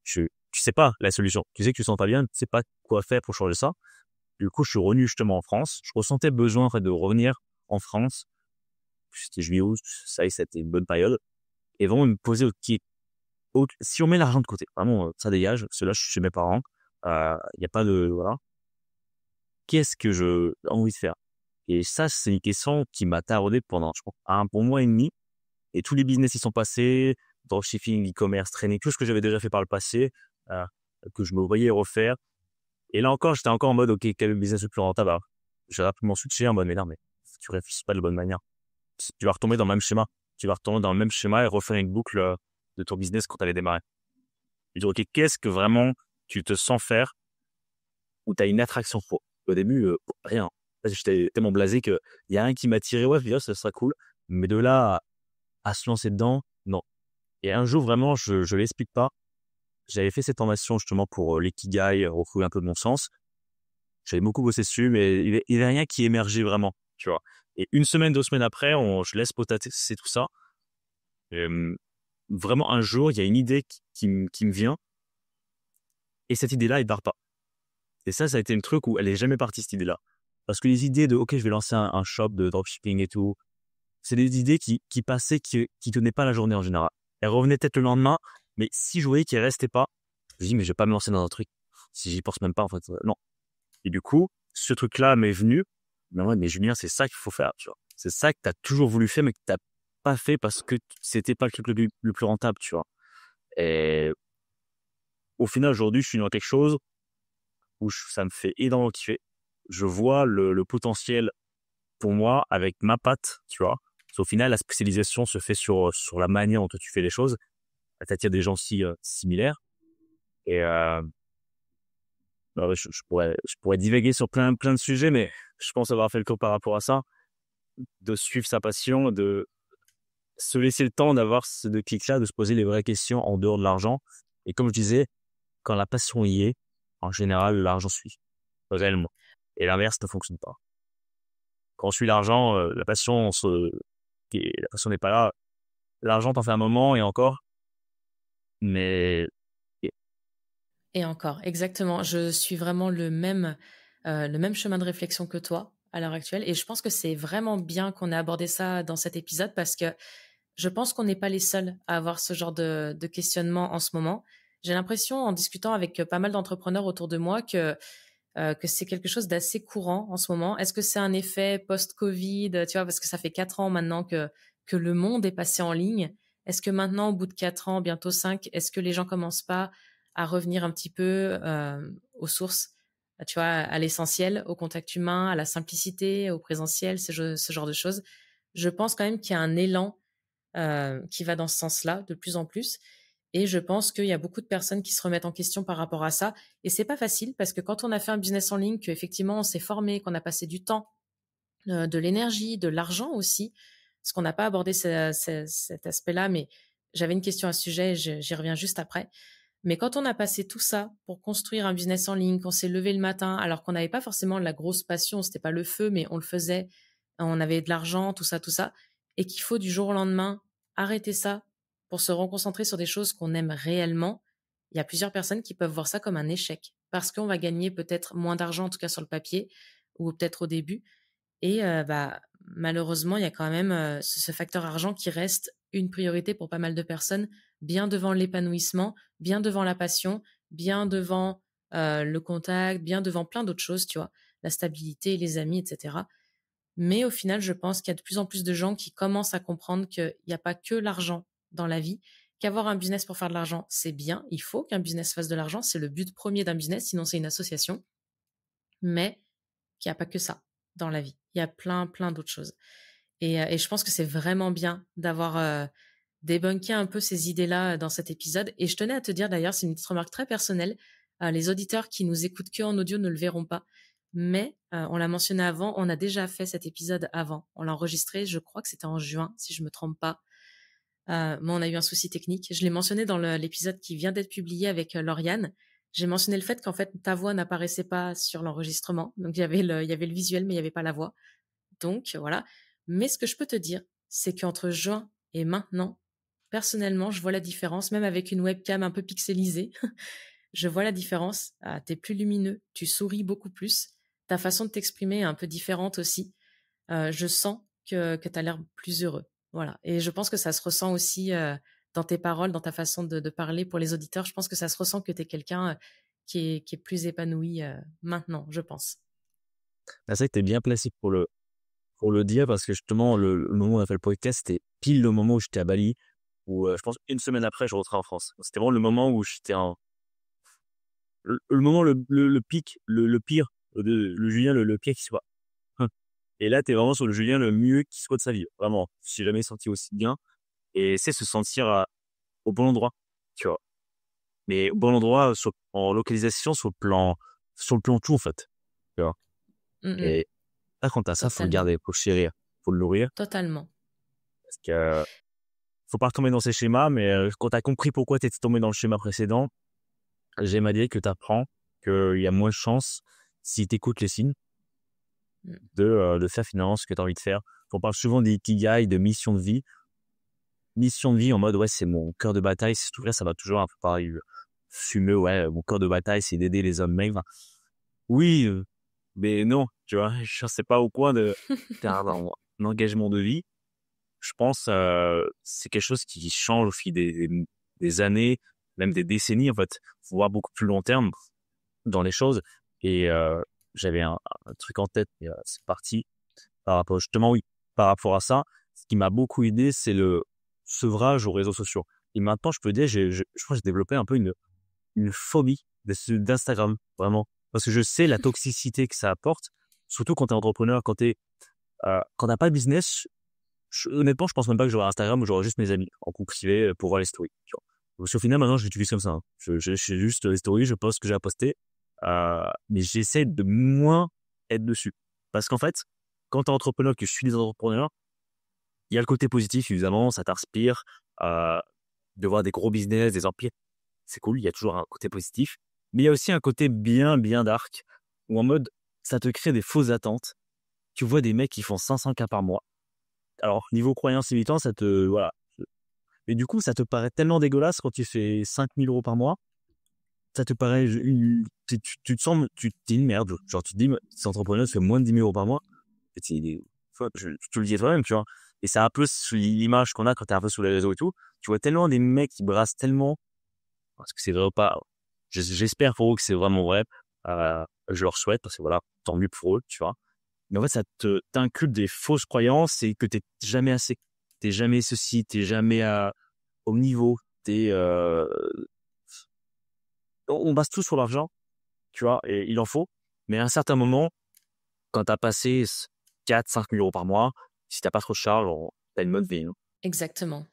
Tu sais pas la solution. Tu sais que tu te sens pas bien, tu sais pas quoi faire pour changer ça. Du coup, je suis revenu justement en France. Je ressentais besoin en fait de revenir en France. C'était juillet août, ça y est, c'était une bonne période. Et vraiment me poser si on met l'argent de côté, vraiment, ça dégage. Parce que là, je suis chez mes parents. Il y a pas de voilà. Qu'est-ce que je j'ai envie de faire? Et ça, c'est une question qui m'a taraudé pendant, je crois, un bon mois et demi. Et tous les business qui sont passés, dropshipping, e-commerce, training, tout ce que j'avais déjà fait par le passé, heu, que je me voyais refaire. Et là encore, j'étais encore en mode: «OK, quel est le business le plus rentable?» Alors, j'ai rapidement switché en mode: «Mais non, mais tu réfléchis pas de la bonne manière. Tu vas retomber dans le même schéma. Tu vas retomber dans le même schéma et refaire une boucle, de ton business quand tu avais démarré». Je dis: «OK, qu'est-ce que vraiment tu te sens faire ou tu as une attraction pour?» Au début, rien. J'étais tellement blasé qu'il y a rien qui m'a tiré. Ouais, je me dis: «Oh, ça sera cool». Mais de là à se lancer dedans, non. Et un jour, vraiment, je l'explique pas. J'avais fait cette formation justement pour l'ikigai, retrouver un peu de mon sens. J'avais beaucoup bossé dessus, mais il y avait rien qui émergeait vraiment, tu vois. Et une semaine, 2 semaines après, je laisse potasser tout ça. Et, vraiment, un jour, il y a une idée qui me vient, et cette idée-là, elle part pas. Et ça a été un truc où elle est jamais partie, cette idée-là. Parce que les idées de, OK, je vais lancer un shop de dropshipping et tout, c'est des idées qui passaient, qui tenaient pas la journée en général. Elles revenaient peut-être le lendemain, mais si je voyais qu'elles restaient pas, je me dis, mais je vais pas me lancer dans un truc si j'y pense même pas, en fait. Non. Et du coup, ce truc-là m'est venu. Mais ouais, mais Julien, c'est ça qu'il faut faire, tu vois. C'est ça que tu as toujours voulu faire, mais que t'as pas fait parce que c'était pas le truc le plus rentable, tu vois. Et au final, aujourd'hui, je suis dans quelque chose où ça me fait énormément kiffer. Je vois le potentiel pour moi avec ma patte, tu vois. Parce qu'au final, la spécialisation se fait sur la manière dont toi, tu fais les choses. T'attires des gens si similaires. Et bah ouais, je pourrais divaguer sur plein de sujets, mais je pense avoir fait le tour par rapport à ça, de suivre sa passion, de se laisser le temps d'avoir ce déclic-là, de se poser les vraies questions en dehors de l'argent. Et comme je disais, quand la passion y est, en général, l'argent suit, réellement. Et l'inverse ne fonctionne pas. Quand on suit l'argent, la passion n'est pas là. L'argent t'en fait un moment et encore, mais Et encore, exactement. Je suis vraiment le même chemin de réflexion que toi à l'heure actuelle. Et je pense que c'est vraiment bien qu'on ait abordé ça dans cet épisode parce que je pense qu'on n'est pas les seuls à avoir ce genre de questionnement en ce moment. J'ai l'impression, en discutant avec pas mal d'entrepreneurs autour de moi, que c'est quelque chose d'assez courant en ce moment. Est-ce que c'est un effet post-Covid, tu vois, parce que ça fait 4 ans maintenant que le monde est passé en ligne. Est-ce que maintenant, au bout de 4 ans, bientôt 5, est-ce que les gens commencent pas à revenir un petit peu aux sources, tu vois, à l'essentiel, au contact humain, à la simplicité, au présentiel, ce genre de choses? Je pense quand même qu'il y a un élan qui va dans ce sens-là de plus en plus. Et je pense qu'il y a beaucoup de personnes qui se remettent en question par rapport à ça. Et c'est pas facile parce que quand on a fait un business en ligne, qu'effectivement on s'est formé, qu'on a passé du temps, de l'énergie, de l'argent aussi, parce qu'on n'a pas abordé cet aspect-là, mais j'avais une question à ce sujet, j'y reviens juste après. Mais quand on a passé tout ça pour construire un business en ligne, qu'on s'est levé le matin, alors qu'on n'avait pas forcément la grosse passion, c'était pas le feu, mais on le faisait, on avait de l'argent, tout ça, et qu'il faut du jour au lendemain arrêter ça pour se reconcentrer sur des choses qu'on aime réellement, il y a plusieurs personnes qui peuvent voir ça comme un échec, parce qu'on va gagner peut-être moins d'argent, en tout cas sur le papier, ou peut-être au début, et malheureusement, il y a quand même ce facteur argent qui reste une priorité pour pas mal de personnes, bien devant l'épanouissement, bien devant la passion, bien devant le contact, bien devant plein d'autres choses, tu vois, la stabilité, les amis, etc. Mais au final, je pense qu'il y a de plus en plus de gens qui commencent à comprendre qu'il n'y a pas que l'argent dans la vie, qu'avoir un business pour faire de l'argent, c'est bien, il faut qu'un business fasse de l'argent, c'est le but premier d'un business, sinon c'est une association, mais qu'il n'y a pas que ça dans la vie. Il y a plein, plein d'autres choses. Et je pense que c'est vraiment bien d'avoir débunké un peu ces idées-là dans cet épisode. Et je tenais à te dire d'ailleurs, c'est une petite remarque très personnelle. Les auditeurs qui nous écoutent que en audio ne le verront pas. Mais on l'a mentionné avant, on a déjà fait cet épisode avant. On l'a enregistré, je crois que c'était en juin, si je me trompe pas. Mais on a eu un souci technique. Je l'ai mentionné dans l'épisode qui vient d'être publié avec Lauriane. J'ai mentionné le fait qu'en fait, ta voix n'apparaissait pas sur l'enregistrement. Donc, il y avait le visuel, mais il n'y avait pas la voix. Donc, voilà. Mais ce que je peux te dire, c'est qu'entre juin et maintenant, personnellement, je vois la différence, même avec une webcam un peu pixelisée. Je vois la différence. T'es plus lumineux, tu souris beaucoup plus. Ta façon de t'exprimer est un peu différente aussi. Je sens que tu as l'air plus heureux. Voilà. Et je pense que ça se ressent aussi dans tes paroles, dans ta façon de parler pour les auditeurs. Je pense que ça se ressent que tu es quelqu'un qui est plus épanoui maintenant, je pense. C'est vrai que tu es bien placé pour le dire parce que justement, le moment où on a fait le podcast, c'était pile le moment où j'étais à Bali, où je pense une semaine après, je rentrais en France. C'était vraiment le moment où j'étais le moment, le pic, le pire, le Julien, le pire qui soit. Et là, tu es vraiment sur le Julien le mieux qui soit de sa vie. Vraiment, je n'ai jamais senti aussi bien. Et c'est se sentir au bon endroit, tu vois. Mais au bon endroit, en localisation, sur le plan tout, en fait. Tu vois. Mm, Et là, quand t'as ça, faut le totalement. garder, faut le chérir, faut le nourrir. Totalement. Parce que faut pas retomber dans ces schémas, mais quand t'as compris pourquoi t'étais tombé dans le schéma précédent, j'aime à dire que t'apprends qu'il y a moins de chances, si t'écoutes les signes, Mm. de faire finalement ce que t'as envie de faire. On parle souvent d'ikigai, de mission de vie. Mission de vie en mode, ouais, c'est mon cœur de bataille. C'est tout vrai, ça va toujours un peu pareil, fumeux, ouais, mon cœur de bataille, c'est d'aider les hommes maigres. Oui, mais non, tu vois, je sais pas au point de, t'as un engagement de vie. Je pense c'est quelque chose qui change au fil des années, même des décennies en fait. Faut voir beaucoup plus long terme dans les choses. Et j'avais un truc en tête, et c'est parti par rapport justement oui par rapport à ça. Ce qui m'a beaucoup aidé, c'est le sevrage aux réseaux sociaux. Et maintenant, je peux dire, je crois que j'ai développé un peu une phobie d'Instagram vraiment parce que je sais la toxicité que ça apporte, surtout quand t'es entrepreneur, quand t'as pas de business. Honnêtement, je pense même pas que j'aurai Instagram ou j'aurai juste mes amis en compte privé pour voir les stories. Tu vois. Parce qu'au final, maintenant, je l'utilise comme ça. Hein. Je fais juste les stories, je poste ce que j'ai à poster. Mais j'essaie de moins être dessus. Parce qu'en fait, quand tu es entrepreneur, que je suis des entrepreneurs, il y a le côté positif, évidemment, ça t'inspire de voir des gros business, des empires. C'est cool, il y a toujours un côté positif. Mais il y a aussi un côté bien, bien dark, où en mode, ça te crée des fausses attentes. Tu vois des mecs qui font 500K par mois. Alors, niveau croyance limitant, ça te, voilà. Mais du coup, ça te paraît tellement dégueulasse quand tu fais 5 000 € par mois. Ça te paraît, tu te sens, tu t'es une merde. Genre, tu te dis, cet entrepreneur fait moins de 10 000 € par mois. Et tu te le dis toi-même, tu vois. Et c'est un peu l'image qu'on a quand t'es un peu sur les réseaux et tout. Tu vois tellement des mecs qui brassent tellement, parce que c'est vrai ou pas. J'espère pour eux que c'est vraiment vrai. Je leur souhaite, parce que voilà, tant mieux pour eux, tu vois. Mais en fait, ça t'inculque des fausses croyances et que t'es jamais assez. T'es jamais ceci, t'es jamais au niveau. On base tout sur l'argent, tu vois, et il en faut. Mais à un certain moment, quand t'as passé 4, 5 000 € par mois, si t'as pas trop de charges, t'as une bonne vie. Hein. Exactement.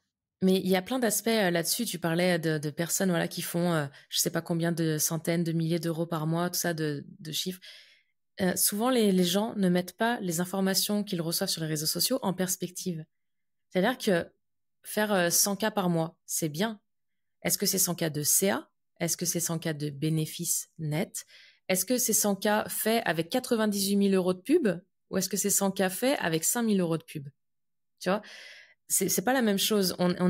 Mais il y a plein d'aspects là-dessus. Tu parlais de personnes voilà, qui font je sais pas combien de centaines de milliers d'euros par mois, tout ça de chiffres. Souvent, les gens ne mettent pas les informations qu'ils reçoivent sur les réseaux sociaux en perspective. C'est-à-dire que faire 100 cas par mois, c'est bien. Est-ce que c'est 100 cas de CA? Est-ce que c'est 100 cas de bénéfices nets? Est-ce que c'est 100 cas faits avec 98 000 euros de pub? Ou est-ce que c'est 100 cas faits avec 5 000 euros de pub? Tu vois, c'est pas la même chose. On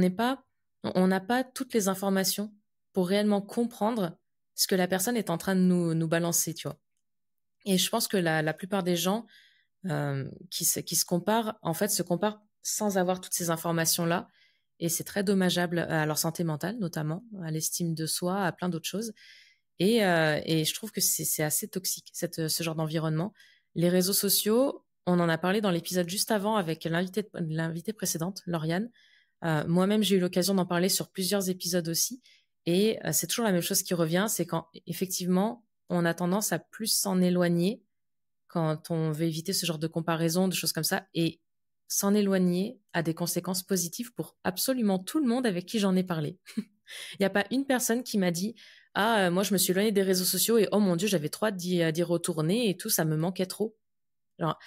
n'a pas toutes les informations pour réellement comprendre ce que la personne est en train de nous balancer, tu vois. Et je pense que la plupart des gens qui se comparent, en fait, se comparent sans avoir toutes ces informations-là. Et c'est très dommageable à leur santé mentale, notamment, à l'estime de soi, à plein d'autres choses. Et je trouve que c'est assez toxique, ce genre d'environnement. Les réseaux sociaux, on en a parlé dans l'épisode juste avant avec l'invitée précédente, Lauriane. Moi-même, j'ai eu l'occasion d'en parler sur plusieurs épisodes aussi. Et c'est toujours la même chose qui revient, c'est quand effectivement, on a tendance à plus s'en éloigner quand on veut éviter ce genre de comparaison, de choses comme ça. Et s'en éloigner a des conséquences positives pour absolument tout le monde avec qui j'en ai parlé. Il n'y a pas une personne qui m'a dit « Ah, moi, je me suis éloignée des réseaux sociaux et oh mon Dieu, j'avais trop hâte d'y retourner et tout, ça me manquait trop. » Alors,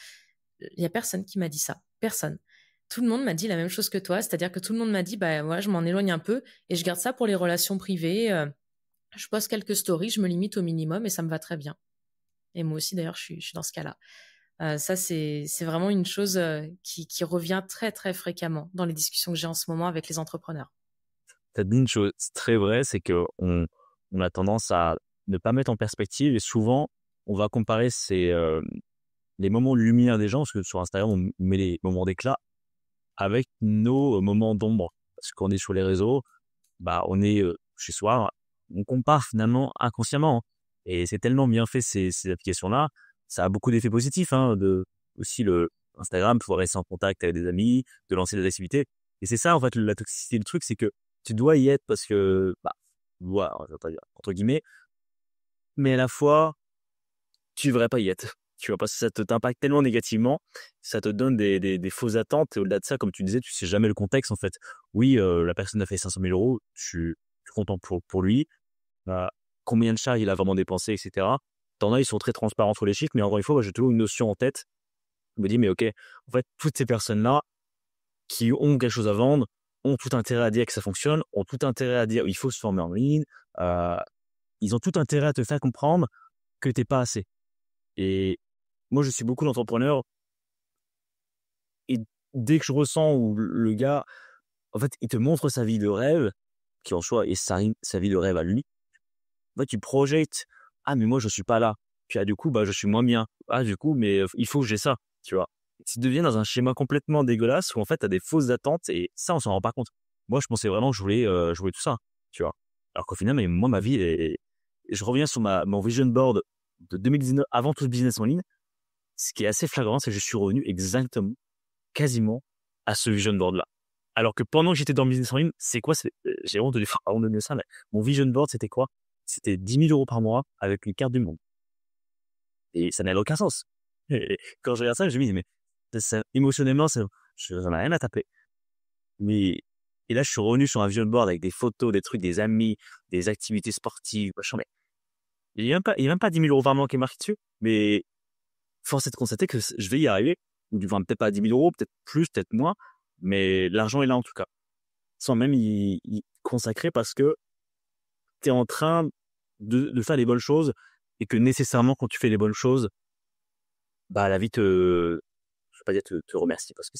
il n'y a personne qui m'a dit ça. Personne. Tout le monde m'a dit la même chose que toi, c'est-à-dire que tout le monde m'a dit « Bah, ouais, je m'en éloigne un peu et je garde ça pour les relations privées. Je poste quelques stories, je me limite au minimum et ça me va très bien. » Et moi aussi, d'ailleurs, je suis dans ce cas-là. Ça, c'est vraiment une chose qui revient très, très fréquemment dans les discussions que j'ai en ce moment avec les entrepreneurs. Tu as dit une chose très vraie, c'est qu'on a tendance à ne pas mettre en perspective et souvent, on va comparer les moments de lumière des gens, parce que sur Instagram, on met les moments d'éclat avec nos moments d'ombre. Parce qu'on est sur les réseaux, bah, on est chez soi, on compare finalement inconsciemment. Hein. Et c'est tellement bien fait ces applications-là, ça a beaucoup d'effets positifs. Hein, aussi le Instagram, pouvoir rester en contact avec des amis, de lancer des activités. Et c'est ça en fait la toxicité du truc, c'est que tu dois y être parce que, bah, voilà, entre guillemets, mais à la fois, tu devrais pas y être. Tu vois, parce que ça t'impacte tellement négativement, ça te donne des fausses attentes. Et au-delà de ça, comme tu disais, tu sais jamais le contexte, en fait. Oui, la personne a fait 500 000 euros, je suis content pour lui. Combien de charges il a vraiment dépensé, etc. T'en as, ils sont très transparents sur les chiffres, mais encore une fois, moi, j'ai toujours une notion en tête. Je me dis, mais ok, en fait, toutes ces personnes-là qui ont quelque chose à vendre ont tout intérêt à dire que ça fonctionne, ont tout intérêt à dire il faut se former en ligne, euh, ils ont tout intérêt à te faire comprendre que t'es pas assez. Et moi, je suis beaucoup d'entrepreneurs et dès que je ressens où le gars, en fait, il te montre sa vie de rêve, qui en soi est sa vie de rêve à lui, en fait, tu projettes, ah, mais moi, je suis pas là. Puis, ah, du coup, bah, je suis moins bien. Ah, du coup, mais il faut que j'ai ça, tu vois. Tu deviens dans un schéma complètement dégueulasse où, en fait, tu as des fausses attentes et ça, on s'en rend pas compte. Moi, je pensais vraiment que je voulais tout ça, tu vois. Alors qu'au final, mais moi, ma vie je reviens sur mon vision board de 2019, avant tout ce business en ligne. Ce qui est assez flagrant, c'est que je suis revenu exactement, quasiment, à ce vision board-là. Alors que pendant que j'étais dans le business en ligne, c'est quoi? J'ai honte de dire ça, mais mon vision board, c'était quoi? C'était 10 000 euros par mois avec une carte du monde. Et ça n'avait aucun sens. Et quand je regarde ça, je me dis, mais émotionnellement, j'en ai rien à taper. Mais, et là, je suis revenu sur un vision board avec des photos, des trucs, des amis, des activités sportives, machin, mais il n'y a même pas 10 000 euros par mois qui est marqué dessus. Mais force est de constater que je vais y arriver. Ou enfin, peut-être pas 10 000 euros, peut-être plus, peut-être moins. Mais l'argent est là en tout cas. Sans même y consacrer parce que tu es en train de faire les bonnes choses et que nécessairement quand tu fais les bonnes choses, bah la vie je vais pas dire te remercie parce que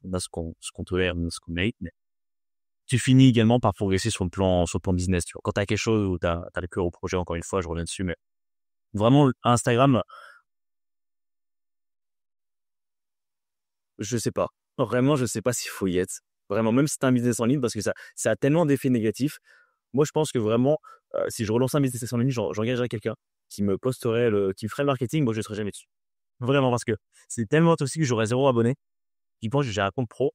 on a ce qu'on tolère, on a ce qu'on mérite, mais tu finis également par progresser sur le plan business, tu vois. Quand tu as quelque chose où tu as le cœur au projet, encore une fois, je reviens dessus, mais vraiment Instagram, je sais pas. Vraiment, je sais pas s'il faut y être. Vraiment, même si c'est un business en ligne, parce que ça a tellement d'effets négatifs. Moi, je pense que vraiment, si je relance un business en ligne, j'engagerais quelqu'un qui me posterait qui me ferait le marketing. Moi, je ne serais jamais dessus. Vraiment, parce que c'est tellement toxique que j'aurais 0 abonné. J'y pense, j'ai un compte pro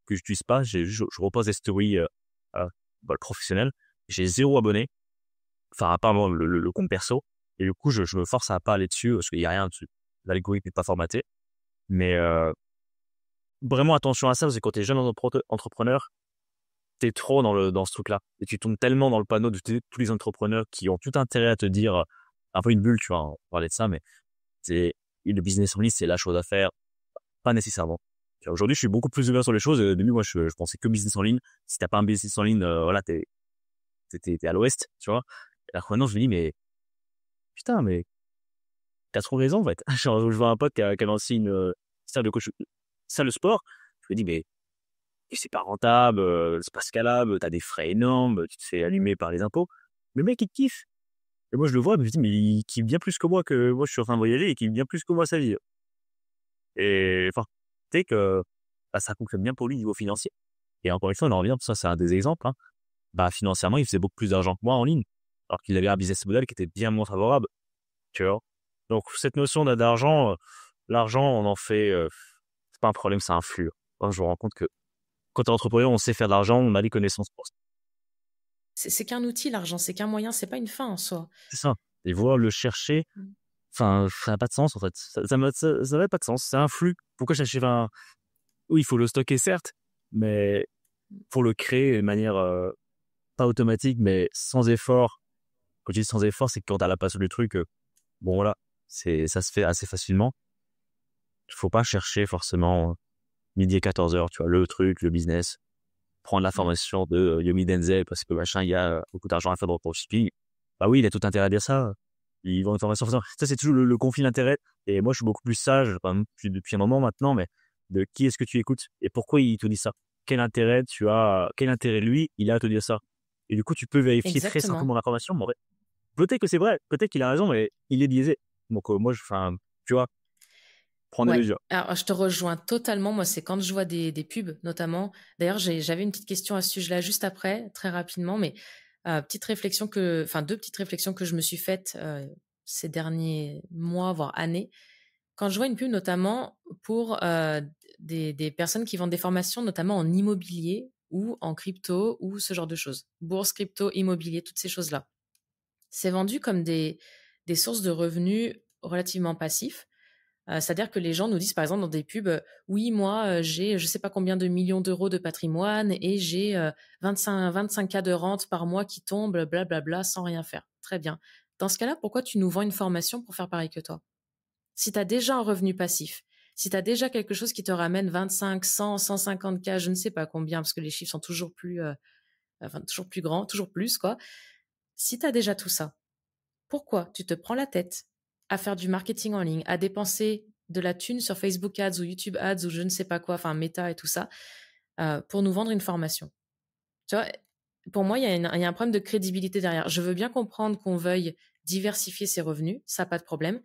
que je n'utilise pas. Je repose des stories le professionnel. J'ai 0 abonné. Enfin, à part le compte perso. Et du coup, je me force à pas aller dessus parce qu'il n'y a rien dessus. L'algorithme n'est pas formaté. Mais vraiment attention à ça, parce que quand tu es jeune entrepreneur, t'es trop dans ce truc-là. Et tu tombes tellement dans le panneau de tous les entrepreneurs qui ont tout intérêt à te dire, un peu une bulle, tu vois, on parlait de ça, mais c'est, le business en ligne, c'est la chose à faire, pas nécessairement. Tu vois, aujourd'hui, je suis beaucoup plus ouvert sur les choses. Au début, moi, je pensais que business en ligne. Si t'as pas un business en ligne, voilà, t'es à l'ouest, tu vois. Et là, maintenant, je me dis, mais, putain, mais, t'as trop raison, en fait. Genre, je vois un pote qui a lancé une salle de coach, salle de sport. Je me dis, mais, c'est pas rentable, c'est pas scalable, t'as des frais énormes, tu te fais allumer par les impôts. Mais le mec, il kiffe. Et moi, je le vois, mais je me dis, mais il kiffe bien plus que moi, je suis en train de voyager et il kiffe bien plus que moi sa vie. Et enfin, tu sais que bah, ça fonctionne bien pour lui niveau financier. Et encore une fois, on en revient, ça c'est un des exemples. Hein. Bah, financièrement, il faisait beaucoup plus d'argent que moi en ligne, alors qu'il avait un business model qui était bien moins favorable. Tu vois. Donc cette notion d'argent, l'argent, on en fait, c'est pas un problème, ça influe. Moi, je me rends compte que quand t'es entrepreneur, on sait faire de l'argent, on a les connaissances pour ça. C'est qu'un outil, l'argent, c'est qu'un moyen, c'est pas une fin en soi. C'est ça. Et voir le chercher, enfin, ça n'a pas de sens en fait. Ça n'a pas de sens. C'est un flux. Pourquoi chercher un... Oui, il faut le stocker certes, mais pour le créer de manière pas automatique, mais sans effort. Quand je dis sans effort, c'est que quand tu as la passion du truc, bon voilà, ça se fait assez facilement. Il faut pas chercher forcément midi et 14h, tu vois, le truc, le business, prendre la Mm. formation de Yomi Denzel parce que machin, il y a beaucoup d'argent à faire dans le dropshipping. Bah oui, il a tout intérêt à dire ça. Ils vont une formation. Ça, c'est toujours le conflit d'intérêt. Et moi, je suis beaucoup plus sage, quand même, depuis un moment maintenant, mais de qui est-ce que tu écoutes et pourquoi il te dit ça? Quel intérêt lui, il a à te dire ça? Et du coup, tu peux vérifier très Exactement. simplement l'information. Mais en fait, peut-être que c'est vrai, peut-être qu'il a raison, mais il est biaisé. Donc, moi, enfin, tu vois, prends des Ouais. mesures. Alors, je te rejoins totalement. Moi, c'est quand je vois des pubs, notamment. D'ailleurs, j'avais une petite question à ce sujet-là juste après, très rapidement, mais deux petites réflexions que je me suis faites ces derniers mois, voire années. Quand je vois une pub, notamment pour des personnes qui vendent des formations, notamment en immobilier ou en crypto ou ce genre de choses. Bourse, crypto, immobilier, toutes ces choses-là. C'est vendu comme des sources de revenus relativement passifs. C'est-à-dire que les gens nous disent, par exemple, dans des pubs, oui, moi, j'ai je sais pas combien de millions d'euros de patrimoine et j'ai 25 cas de rente par mois qui tombent, blablabla, sans rien faire. Très bien. Dans ce cas-là, pourquoi tu nous vends une formation pour faire pareil que toi? Si tu as déjà un revenu passif, si tu as déjà quelque chose qui te ramène 25, 100, 150 cas, je ne sais pas combien, parce que les chiffres sont toujours plus grands, toujours plus, quoi. Si tu as déjà tout ça, pourquoi tu te prends la tête à faire du marketing en ligne, à dépenser de la thune sur Facebook Ads ou YouTube Ads ou je ne sais pas quoi, enfin Meta et tout ça, pour nous vendre une formation? Tu vois, pour moi, il y a un problème de crédibilité derrière. Je veux bien comprendre qu'on veuille diversifier ses revenus, ça, pas de problème.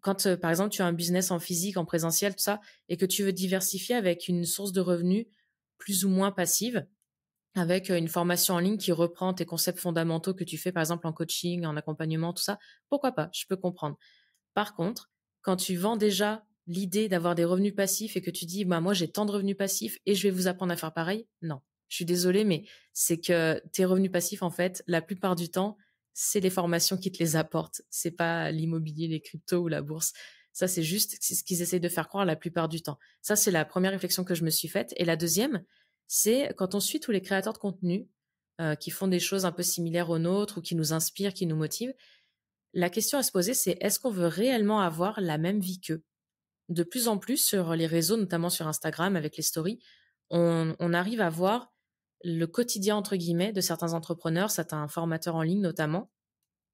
Quand, par exemple, tu as un business en physique, en présentiel, tout ça, et que tu veux diversifier avec une source de revenus plus ou moins passive, avec une formation en ligne qui reprend tes concepts fondamentaux que tu fais, par exemple, en coaching, en accompagnement, tout ça, pourquoi pas? Je peux comprendre. Par contre, quand tu vends déjà l'idée d'avoir des revenus passifs et que tu dis, bah, moi, j'ai tant de revenus passifs et je vais vous apprendre à faire pareil, non. Je suis désolée, mais c'est que tes revenus passifs, en fait, la plupart du temps, c'est les formations qui te les apportent. C'est pas l'immobilier, les cryptos ou la bourse. Ça, c'est ce qu'ils essayent de faire croire la plupart du temps. Ça, c'est la première réflexion que je me suis faite. Et la deuxième, c'est quand on suit tous les créateurs de contenu qui font des choses un peu similaires aux nôtres ou qui nous inspirent, qui nous motivent, la question à se poser, c'est est-ce qu'on veut réellement avoir la même vie qu'eux? De plus en plus sur les réseaux, notamment sur Instagram avec les stories, on arrive à voir le quotidien entre guillemets de certains entrepreneurs, certains formateurs en ligne notamment.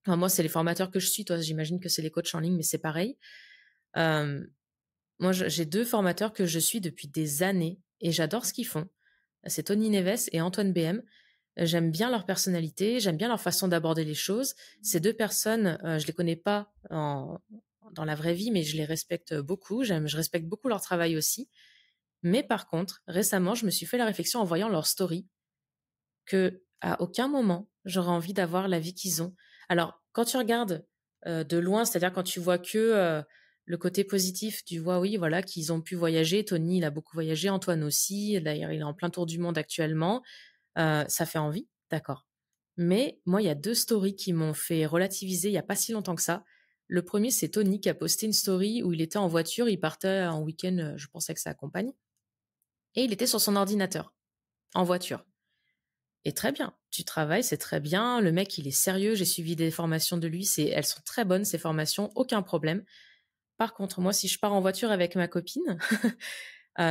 Enfin, moi, c'est les formateurs que je suis. Toi, j'imagine que c'est les coachs en ligne, mais c'est pareil. Euh, Moi, j'ai deux formateurs que je suis depuis des années et j'adore ce qu'ils font. C'est Tony Neves et Antoine BM. J'aime bien leur personnalité, j'aime bien leur façon d'aborder les choses. Ces deux personnes, je les connais pas dans la vraie vie, mais je les respecte beaucoup. Je respecte beaucoup leur travail aussi. Mais par contre, récemment, je me suis fait la réflexion en voyant leur story que à aucun moment j'aurais envie d'avoir la vie qu'ils ont. Alors, quand tu regardes de loin, c'est-à-dire quand tu vois que le côté positif, tu vois, oui, voilà, qu'ils ont pu voyager. Tony, il a beaucoup voyagé, Antoine aussi. D'ailleurs, il est en plein tour du monde actuellement. Ça fait envie, d'accord. Mais moi, il y a deux stories qui m'ont fait relativiser il n'y a pas si longtemps que ça. Le premier, c'est Tony qui a posté une story où il était en voiture, il partait en week-end, je pensais que sa compagne, et il était sur son ordinateur, en voiture. Et très bien, tu travailles, c'est très bien. Le mec, il est sérieux. J'ai suivi des formations de lui. Elles sont très bonnes, ces formations, aucun problème. Par contre, moi, si je pars en voiture avec ma copine,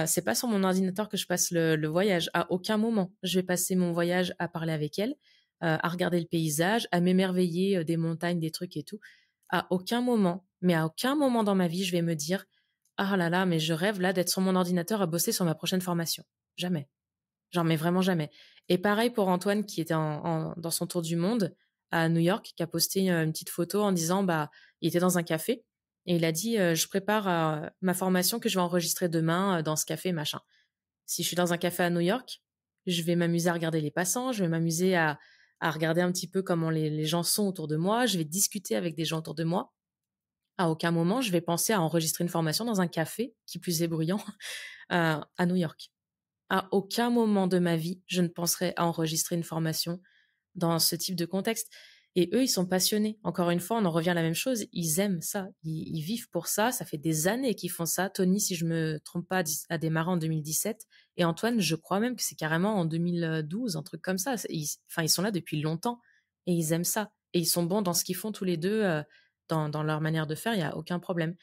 c'est pas sur mon ordinateur que je passe le voyage. À aucun moment, je vais passer mon voyage à parler avec elle, à regarder le paysage, à m'émerveiller des montagnes, des trucs et tout. À aucun moment, mais à aucun moment dans ma vie, je vais me dire, ah là là, mais je rêve là d'être sur mon ordinateur à bosser sur ma prochaine formation. Jamais. Genre, mais vraiment jamais. Et pareil pour Antoine qui était dans son tour du monde à New York, qui a posté une petite photo en disant, bah, il était dans un café et il a dit, je prépare ma formation que je vais enregistrer demain dans ce café, machin. Si je suis dans un café à New York, je vais m'amuser à regarder les passants, je vais m'amuser à regarder un petit peu comment les gens sont autour de moi, je vais discuter avec des gens autour de moi. À aucun moment, je vais penser à enregistrer une formation dans un café, qui plus est bruyant, à New York. À aucun moment de ma vie, je ne penserais à enregistrer une formation dans ce type de contexte. Et eux, ils sont passionnés. Encore une fois, on en revient à la même chose. Ils aiment ça. Ils vivent pour ça. Ça fait des années qu'ils font ça. Tony, si je me trompe pas, a démarré en 2017. Et Antoine, je crois même que c'est carrément en 2012, un truc comme ça. Ils sont là depuis longtemps et ils aiment ça. Et ils sont bons dans ce qu'ils font tous les deux, dans leur manière de faire. Il n'y a aucun problème.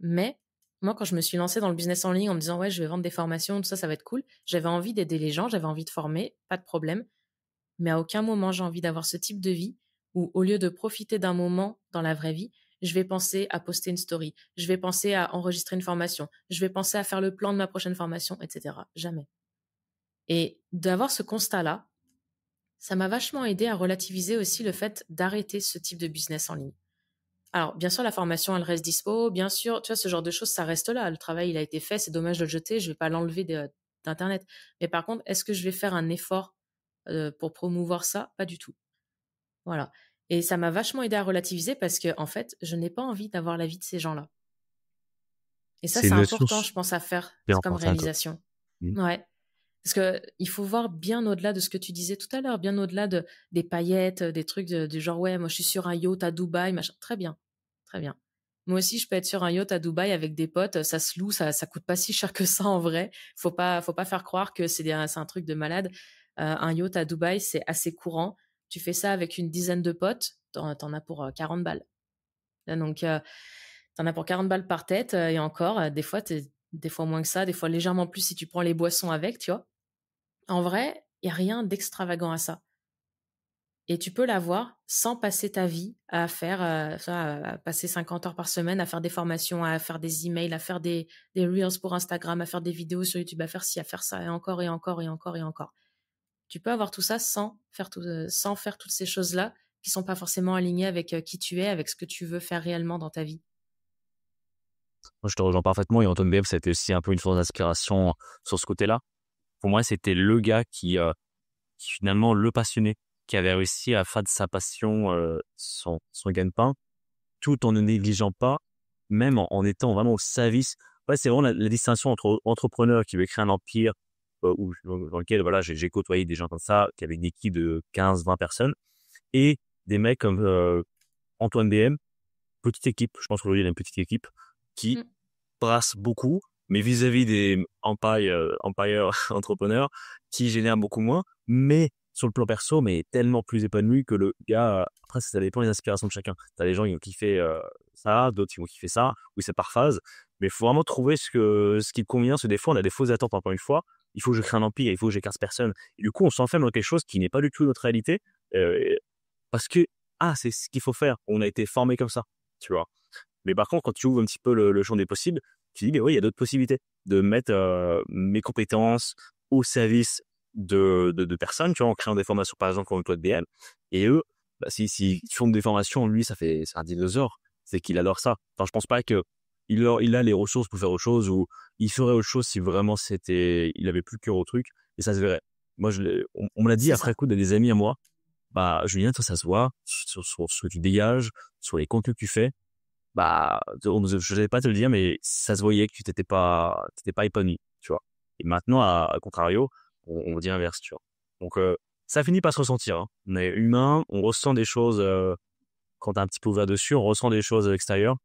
Mais moi, quand je me suis lancée dans le business en ligne en me disant, ouais, je vais vendre des formations, tout ça, ça va être cool, j'avais envie d'aider les gens, j'avais envie de former, pas de problème. Mais à aucun moment, j'ai envie d'avoir ce type de vie où, au lieu de profiter d'un moment dans la vraie vie, je vais penser à poster une story, je vais penser à enregistrer une formation, je vais penser à faire le plan de ma prochaine formation, etc. Jamais. Et d'avoir ce constat-là, ça m'a vachement aidé à relativiser aussi le fait d'arrêter ce type de business en ligne. Alors, bien sûr, la formation, elle reste dispo. Bien sûr, tu vois, ce genre de choses, ça reste là. Le travail, il a été fait. C'est dommage de le jeter. Je vais pas l'enlever d'Internet. Mais par contre, est-ce que je vais faire un effort pour promouvoir ça? Pas du tout. Voilà. Et ça m'a vachement aidé à relativiser parce que, en fait, je n'ai pas envie d'avoir la vie de ces gens-là. Et ça, C'est c'est une notion important, je pense, à faire bien comme importante. réalisation. Mmh. Ouais. Parce que il faut voir bien au-delà de ce que tu disais tout à l'heure, bien au-delà des paillettes, des trucs du genre, ouais, moi, je suis sur un yacht à Dubaï, machin. Très bien. Très bien. Moi aussi, je peux être sur un yacht à Dubaï avec des potes. Ça se loue, ça coûte pas si cher que ça en vrai. Faut pas faire croire que c'est un truc de malade. Un yacht à Dubaï, c'est assez courant. Tu fais ça avec une dizaine de potes, t'en as pour 40 balles. Donc, t'en as pour 40 balles par tête. Et encore, des fois moins que ça, des fois légèrement plus si tu prends les boissons avec, tu vois. En vrai, il n'y a rien d'extravagant à ça. Et tu peux l'avoir sans passer ta vie à faire à passer 50 heures par semaine, à faire des formations, à faire des emails, à faire des reels pour Instagram, à faire des vidéos sur YouTube, à faire ci, à faire ça, et encore, et encore, et encore, et encore. Tu peux avoir tout ça sans faire toutes ces choses-là qui sont pas forcément alignées avec qui tu es, avec ce que tu veux faire réellement dans ta vie. Moi, je te rejoins parfaitement et Antoine BM, ça a été aussi un peu une source d'inspiration sur ce côté-là. Pour moi, c'était le gars qui finalement, le passionné, qui avait réussi à faire de sa passion son gagne-pain, tout en ne négligeant pas, même en étant vraiment au service. Ouais, c'est vraiment la distinction entre entrepreneur qui veut créer un empire dans lequel voilà, j'ai côtoyé des gens comme ça, qui avaient une équipe de 15-20 personnes, et des mecs comme Antoine BM, petite équipe, je pense qu'aujourd'hui il a une petite équipe, qui brasse beaucoup, mais vis-à-vis des empire entrepreneurs qui génèrent beaucoup moins, mais sur le plan perso, mais tellement plus épanoui que le gars. Après, ça dépend des aspirations de chacun. T'as des gens qui vont kiffer ça, d'autres qui vont kiffer ça, oui, c'est par phase, mais il faut vraiment trouver ce qui te convient. Parce que des fois, on a des fausses attentes, encore une fois. Il faut que je crée un empire, il faut que j'écarte personne. Et du coup, on s'enferme dans quelque chose qui n'est pas du tout notre réalité, euh, parce que, c'est ce qu'il faut faire. On a été formé comme ça, tu vois. Mais par contre, quand tu ouvres un petit peu le champ des possibles, tu dis, mais oui, il y a d'autres possibilités de mettre mes compétences au service de personnes, tu vois, en créant des formations, par exemple, comme toi de BM. Et eux, bah, si ils font des formations, lui, c'est un dinosaure. C'est qu'il adore ça. Enfin, je pense pas que il a les ressources pour faire autre chose ou il ferait autre chose si vraiment il avait plus cœur au truc et ça se verrait. Moi, on me l'a dit C'est après ça. coup des amis à moi. Bah, Julien, toi, ça se voit sur ce que tu dégages, sur les contenus que tu fais. Bah, je vais pas te le dire, mais ça se voyait que tu t'étais pas épanoui, tu vois. Et maintenant, à contrario, on dit l'inverse, tu vois. Donc, ça finit par se ressentir, hein. On est humain, on ressent des choses quand t'as un petit peu ouvert dessus, on ressent des choses à l'extérieur.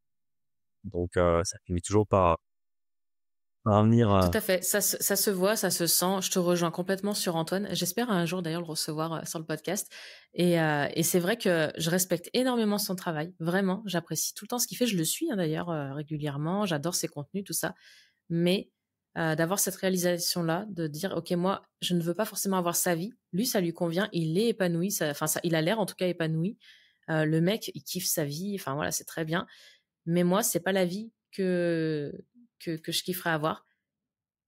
Donc, ça finit toujours par va venir. Tout à fait. Ça se voit, ça se sent. Je te rejoins complètement sur Antoine. J'espère un jour d'ailleurs le recevoir sur le podcast. Et c'est vrai que je respecte énormément son travail. Vraiment, j'apprécie tout le temps ce qu'il fait. Je le suis d'ailleurs régulièrement. J'adore ses contenus, tout ça. Mais d'avoir cette réalisation-là, de dire, OK, moi, je ne veux pas forcément avoir sa vie. Lui, ça lui convient. Il est épanoui. Enfin, ça, il a l'air en tout cas épanoui. Le mec, il kiffe sa vie. Enfin, voilà, c'est très bien. Mais moi, c'est pas la vie que je kifferais avoir.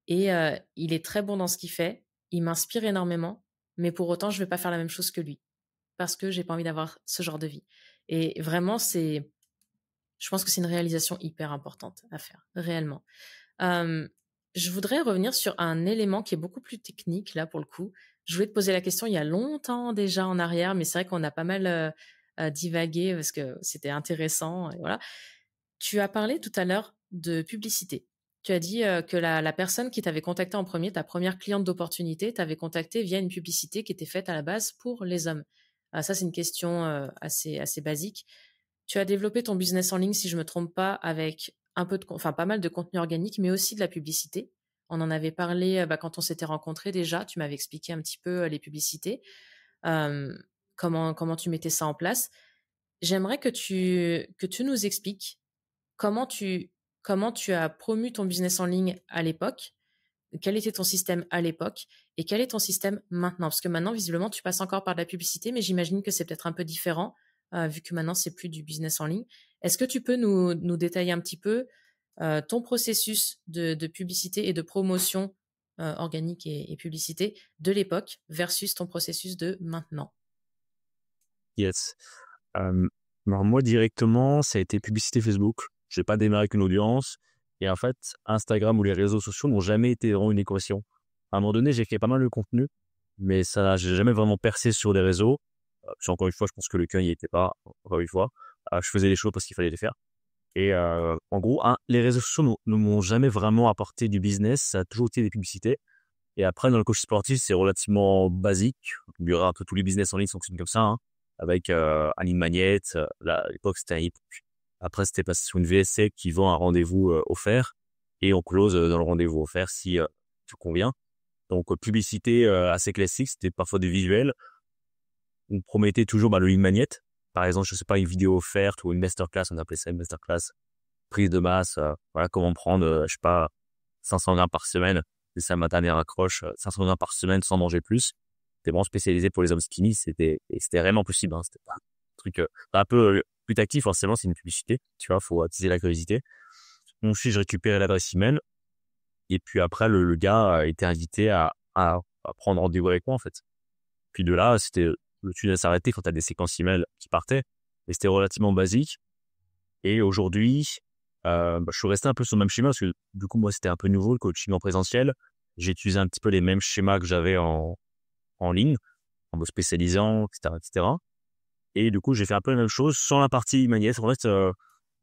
Et il est très bon dans ce qu'il fait. Il m'inspire énormément. Mais pour autant, je ne vais pas faire la même chose que lui. Parce que j'ai pas envie d'avoir ce genre de vie. Et vraiment, je pense que c'est une réalisation hyper importante à faire, réellement. Euh, je voudrais revenir sur un élément qui est beaucoup plus technique, là, pour le coup. Je voulais te poser la question il y a longtemps déjà en arrière, mais c'est vrai qu'on a pas mal divagué parce que c'était intéressant. Et voilà. Tu as parlé tout à l'heure de publicité. Tu as dit que la personne qui t'avait contacté en premier, ta première cliente d'opportunité, t'avait contacté via une publicité qui était faite à la base pour les hommes. Ça, c'est une question assez basique. Tu as développé ton business en ligne, si je me trompe pas, avec enfin pas mal de contenu organique, mais aussi de la publicité. On en avait parlé quand on s'était rencontrés déjà. Tu m'avais expliqué un petit peu les publicités, euh, comment tu mettais ça en place. J'aimerais que tu nous expliques comment tu, comment tu as promu ton business en ligne à l'époque, quel était ton système à l'époque et quel est ton système maintenant. Parce que maintenant, visiblement, tu passes encore par de la publicité, mais j'imagine que c'est peut-être un peu différent vu que maintenant, c'est plus du business en ligne. Est-ce que tu peux nous détailler un petit peu ton processus de publicité et de promotion organique et publicité de l'époque versus ton processus de maintenant? Yes. Alors moi directement, ça a été publicité Facebook. J'ai pas démarré avec une audience. Et en fait, Instagram ou les réseaux sociaux n'ont jamais été vraiment une équation. À un moment donné, j'ai fait pas mal de contenu, mais ça, j'ai jamais vraiment percé sur des réseaux. Puis encore une fois, je pense que le cœur n'y était pas. Encore une fois, je faisais les choses parce qu'il fallait les faire. Et en gros, les réseaux sociaux ne m'ont jamais vraiment apporté du business. Ça a toujours été des publicités. Et après, dans le coach sportif, c'est relativement basique. Il y aura un peu tous les business en ligne fonctionnent comme ça, hein, avec un lead magnet. Là, à l'époque, c'était un e-book. Après, c'était passé sur une VSC qui vend un rendez-vous offert et on close dans le rendez-vous offert si tout convient. Donc, publicité assez classique, c'était parfois des visuels. On promettait toujours le lead magnet. Par exemple, je sais pas, une vidéo offerte ou une masterclass, on appelait ça une masterclass, prise de masse, voilà comment prendre, je sais pas, 500 grammes par semaine. C'est ça ma dernière accroche, 500 grammes par semaine sans manger plus. C'était vraiment spécialisé pour les hommes skinny, c'était réellement possible, hein. C'était pas un truc un peu plus actif, forcément, c'est une publicité, tu vois, faut attiser la curiosité. Ensuite, je récupérais l'adresse email et puis après, le gars a été invité à prendre rendez-vous avec moi, en fait. Puis de là, c'était le tunnel s'arrêter quand tu as des séquences email qui partaient, mais c'était relativement basique. Et aujourd'hui, je suis resté un peu sur le même schéma parce que du coup, moi, c'était un peu nouveau le coaching en présentiel. J'ai utilisé un petit peu les mêmes schémas que j'avais en ligne, en me spécialisant, etc., etc. Et du coup, j'ai fait un peu la même chose sans la partie magnète. En fait,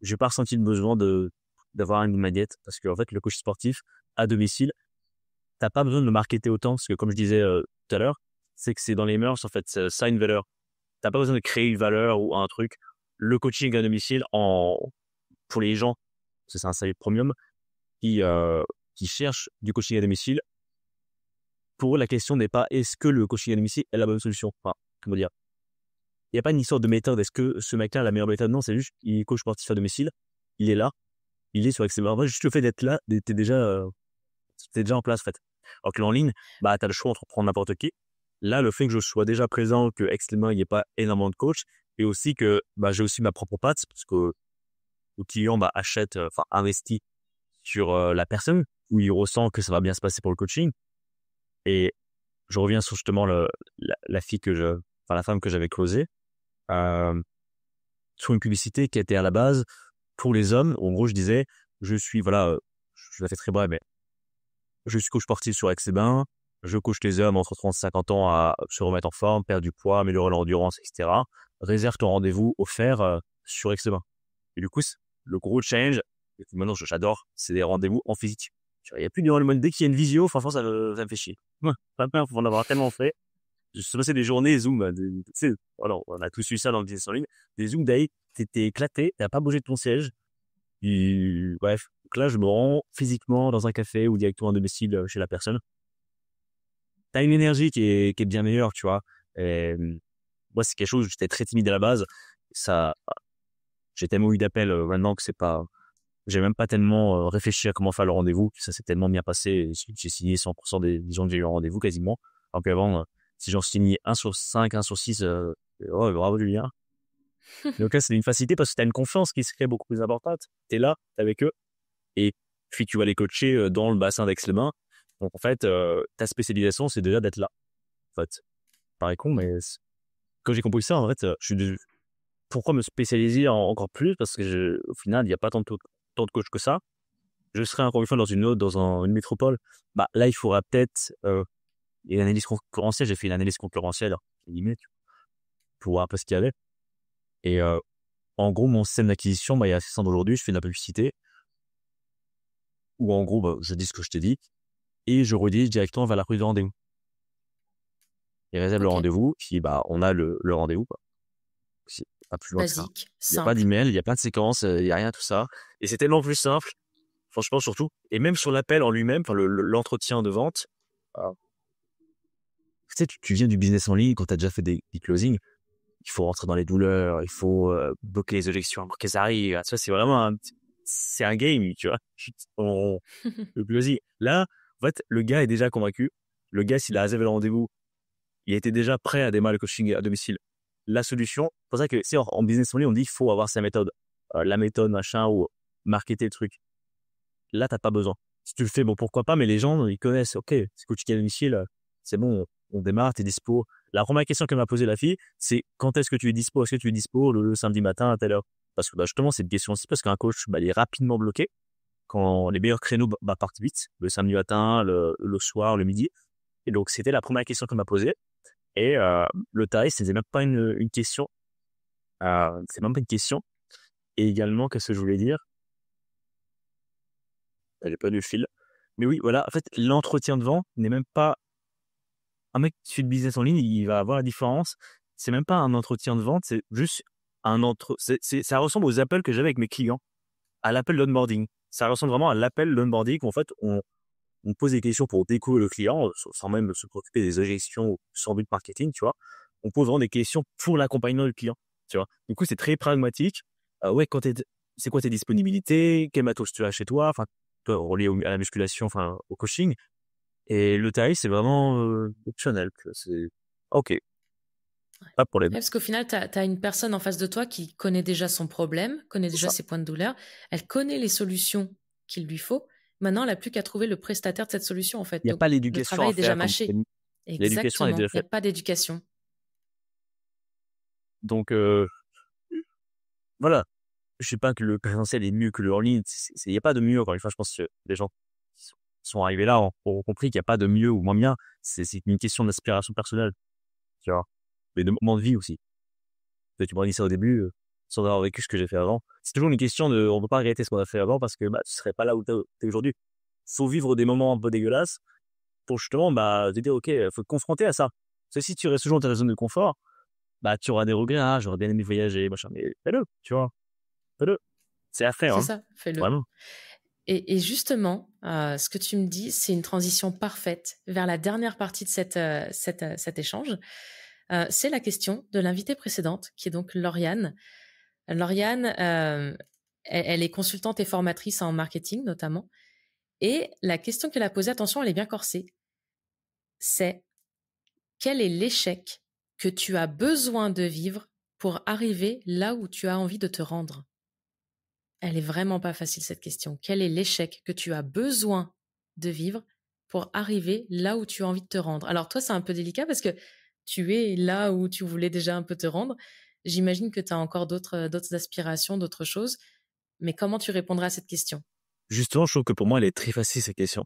j'ai pas ressenti le besoin d'avoir une magnète parce que en fait, le coach sportif à domicile, t'as pas besoin de le marketer autant parce que comme je disais tout à l'heure, c'est que c'est dans les mœurs en fait, ça a une valeur. T'as pas besoin de créer une valeur ou un truc. Le coaching à domicile pour les gens, parce que c'est un service premium qui cherchent du coaching à domicile. Pour eux, la question n'est pas est-ce que le coaching à domicile est la bonne solution. Enfin, comment dire, il n'y a pas une histoire de méthode. Est-ce que ce mec-là a la meilleure méthode? Non, c'est juste il est coach sportif à domicile. Il est là. Il est sur Excel. En fait, juste le fait d'être là, t'es déjà en place, en fait. Alors que en ligne, t'as le choix entre prendre n'importe qui. Là, le fait que je sois déjà présent, que Excel, il n'y ait pas énormément de coach, et aussi que j'ai aussi ma propre patte, parce que le client achète, investit sur la personne, où il ressent que ça va bien se passer pour le coaching. Et je reviens sur justement la femme que j'avais closée, sur une publicité qui était à la base pour les hommes. En gros, je disais, je la fais très brève, mais je suis coach sportif sur Aix-les-Bains. Je coach les hommes entre 30 et 50 ans à se remettre en forme, perdre du poids, améliorer leur endurance, etc. Réserve ton rendez-vous offert sur Aix-les-Bains. Et du coup, le gros change, et maintenant j'adore, c'est des rendez-vous en physique. Il n'y a plus de rendez-vous. Dès qu'il y a une visio, franchement, ça me fait chier. Pas peur pour en avoir tellement fait. Je sais pas, c'est des journées Zoom. Tu sais, alors, on a tous eu ça dans le business en ligne. Des Zoom Day, t'étais éclaté, t'as pas bougé de ton siège. Bref, Donc là, je me rends physiquement dans un café ou directement à domicile chez la personne. T'as une énergie qui est bien meilleure, tu vois. Et, moi, c'est quelque chose, j'étais très timide à la base. Ça, j'ai tellement eu d'appels maintenant que c'est pas, j'ai même pas tellement réfléchi à comment faire le rendez-vous. Ça s'est tellement bien passé. J'ai signé 100% des gens que j'ai eu en rendez-vous quasiment. Alors qu'avant, si j'en signais 1 sur 5, 1 sur 6, oh, bravo Julien. Donc là, c'est une facilité parce que tu as une confiance qui se crée beaucoup plus importante. Tu es là, t'es avec eux. Et puis, tu vas les coacher dans le bassin d'Aix-les-Bains. Donc, en fait, ta spécialisation, c'est déjà d'être là. En fait, paraît con, mais quand j'ai compris ça, en fait, pourquoi me spécialiser encore plus? Parce que au final, il n'y a pas tant de coachs que ça. Je serai encore une fois dans une métropole. Bah, là, il faudra peut-être une analyse concurrentielle. J'ai fait une analyse concurrentielle, limite, pour voir un peu ce qu'il y avait. Et en gros, mon système d'acquisition, bah, il y a 600 d'aujourd'hui, je fais de la publicité. Ou en gros, bah, je dis ce que je t'ai dit. Et je redirige directement vers la rue de rendez-vous. Il réserve le rendez-vous, puis bah, on a le rendez-vous. Quoi. C'est pas plus loin que ça. Basique, Il n'y a pas d'email, il n'y a pas de séquence, il n'y a rien, tout ça. Et c'est tellement plus simple, franchement, surtout. Et même sur l'appel en lui-même, enfin, l'entretien de vente, tu sais, tu viens du business en ligne, quand tu as déjà fait des closings, il faut rentrer dans les douleurs, il faut bloquer les objections pour qu'elles arrivent. Ça, c'est vraiment c'est un game, tu vois. Le closing. Là, en fait, le gars est déjà convaincu. Le gars, s'il a réservé le rendez-vous, il était déjà prêt à démarrer le coaching à domicile. La solution, c'est pour ça que, en business en ligne, on dit qu'il faut avoir sa méthode. La méthode, machin, ou marketer le truc. Là, t'as pas besoin. Si tu le fais, bon, pourquoi pas, mais les gens, ils connaissent. Ok, c'est coaching à domicile, c'est bon, on démarre, t'es dispo. La première question qu'elle m'a posée la fille, c'est quand est-ce que tu es dispo? Est-ce que tu es dispo le samedi matin à telle heure? Parce que bah, justement, c'est une question aussi, parce qu'un coach, bah, il est rapidement bloqué quand les meilleurs créneaux partent vite, le samedi matin, le soir, le midi. Et donc, c'était la première question qu'elle m'a posée. Et le tarif, c'est même pas une question. C'est même pas une question. Et également, qu'est-ce que je voulais dire? J'ai pas du fil. Mais oui, voilà. En fait, l'entretien de vente n'est même pas un mec qui fait le business en ligne, il va avoir la différence. C'est même pas un entretien de vente, c'est juste ça ressemble aux appels que j'avais avec mes clients, à l'appel d'onboarding. Ça ressemble vraiment à l'appel d'onboarding où en fait, on pose des questions pour découvrir le client, sans même se préoccuper des objections ou sans but marketing, tu vois. On pose vraiment des questions pour l'accompagnement du client, tu vois. Du coup, c'est très pragmatique. Ouais, c'est quoi tes disponibilités? Quel matos tu as chez toi? Enfin, toi, relié à la musculation, enfin, au coaching. Et le tarif, c'est vraiment optionnel. C'est OK, pas de problème. Parce qu'au final, tu as une personne en face de toi qui connaît déjà son problème, connaît déjà ses points de douleur. Elle connaît les solutions qu'il lui faut. Maintenant, elle n'a plus qu'à trouver le prestataire de cette solution, en fait. Il n'y a Donc, pas le l'éducation travail à est déjà faire. mâché. L'éducation, elle est Exactement. déjà Il n'y a faite. pas d'éducation. Donc, voilà. Je sais pas que le présentiel est mieux que le hors ligne. Il n'y a pas de mieux. Encore une fois, je pense que les gens qui sont arrivés là ont compris qu'il n'y a pas de mieux ou moins bien. C'est une question d'aspiration personnelle, tu vois. Mais de moment de vie aussi. Tu m'as dit ça au début, sans avoir vécu ce que j'ai fait avant. C'est toujours une question on ne peut pas regretter ce qu'on a fait avant parce que bah, tu serais pas là où tu es aujourd'hui. Faut vivre des moments un peu dégueulasses pour justement bah, te dire, OK, faut te confronter à ça. Parce que si tu restes toujours dans ta zone de confort, bah, tu auras des regrets. Ah, j'aurais bien aimé voyager, machin. Mais fais-le, tu vois. Fais-le. C'est à faire, C'est hein. ça, fais-le. Vraiment. Et justement, ce que tu me dis, c'est une transition parfaite vers la dernière partie de cet échange. C'est la question de l'invitée précédente, qui est donc Lauriane. Lauriane, elle est consultante et formatrice en marketing notamment. Et la question qu'elle a posée, attention, elle est bien corsée, c'est quel est l'échec que tu as besoin de vivre pour arriver là où tu as envie de te rendre? Elle est vraiment pas facile cette question. Quel est l'échec que tu as besoin de vivre pour arriver là où tu as envie de te rendre? Alors toi, c'est un peu délicat parce que tu es là où tu voulais déjà un peu te rendre. J'imagine que tu as encore d'autres aspirations, d'autres choses. Mais comment tu répondras à cette question? Justement, je trouve que pour moi, elle est très facile, cette question.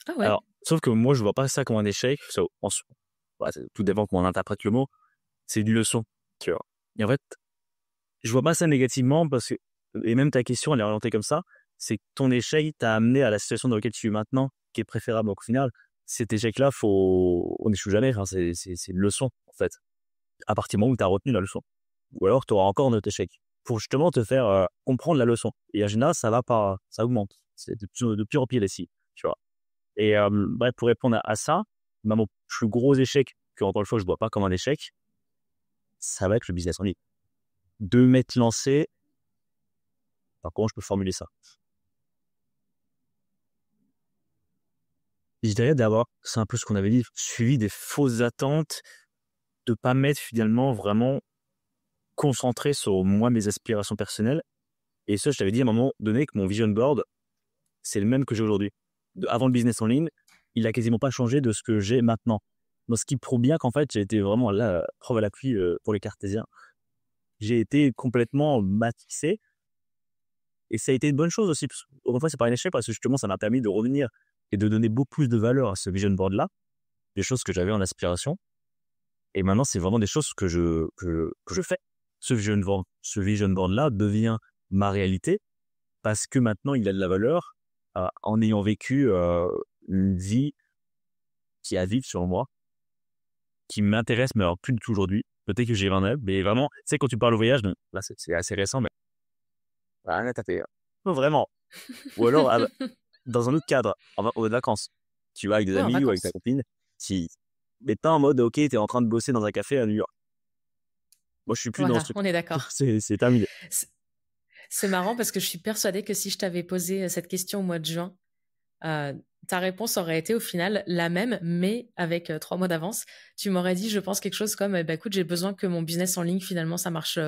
Ah ouais? Alors, sauf que moi, je vois pas ça comme un échec. Tout dépend comment on interprète le mot. C'est une leçon, tu vois. Et en fait, je vois pas ça négativement parce que, et même ta question, elle est orientée comme ça, c'est que ton échec t'a amené à la situation dans laquelle tu es maintenant, qui est préférable. Donc, au final, cet échec-là, on n'échoue jamais. Enfin, c'est une leçon, en fait. À partir du moment où tu as retenu la leçon. Ou alors, tu auras encore un autre échec. Pour justement te faire comprendre la leçon. Et en général, ça augmente. c'est de pire en pire ici, tu vois. Et bref, pour répondre à ça, mon plus gros échec, que encore une fois, je ne vois pas comme un échec, ça va être le business en ligne. De m'être lancé, enfin, comment je peux formuler ça? Je dirais d'avoir, c'est un peu ce qu'on avait dit, suivi des fausses attentes, de pas m'être finalement vraiment concentré sur moi, mes aspirations personnelles. Et ça, je t'avais dit à un moment donné que mon vision board, c'est le même que j'ai aujourd'hui. Avant le business en ligne, il a quasiment pas changé de ce que j'ai maintenant. Donc, ce qui prouve bien qu'en fait, j'ai été vraiment là, preuve à l'appui pour les cartésiens. J'ai été complètement matissé. Et ça a été une bonne chose aussi. Encore une fois, c'est pas un échec parce que justement, ça m'a permis de revenir et de donner beaucoup plus de valeur à ce vision board-là, des choses que j'avais en aspiration. Et maintenant, c'est vraiment des choses que je fais. Ce vision board-là devient ma réalité parce que maintenant, il a de la valeur en ayant vécu une vie qui a vivre sur moi, qui m'intéresse, mais alors plus du tout aujourd'hui. Peut-être que j'ai 20 ans, mais vraiment, tu sais, quand tu parles au voyage, là, c'est assez récent, mais rien à taper. Non, vraiment. Ou alors, dans un autre cadre, aux vacances. Tu vas avec des Ouais, en amis ou avec ta vacances. copine. Si, mais pas en mode, ok, t'es en train de bosser dans un café à New York. Moi, je suis plus dans ce Voilà, truc. on est d'accord. C'est terminé. C'est c'est marrant parce que je suis persuadée que si je t'avais posé cette question au mois de juin, euh, ta réponse aurait été au final la même, mais avec 3 mois d'avance. Tu m'aurais dit, je pense, quelque chose comme, bah, écoute, j'ai besoin que mon business en ligne, finalement, ça marche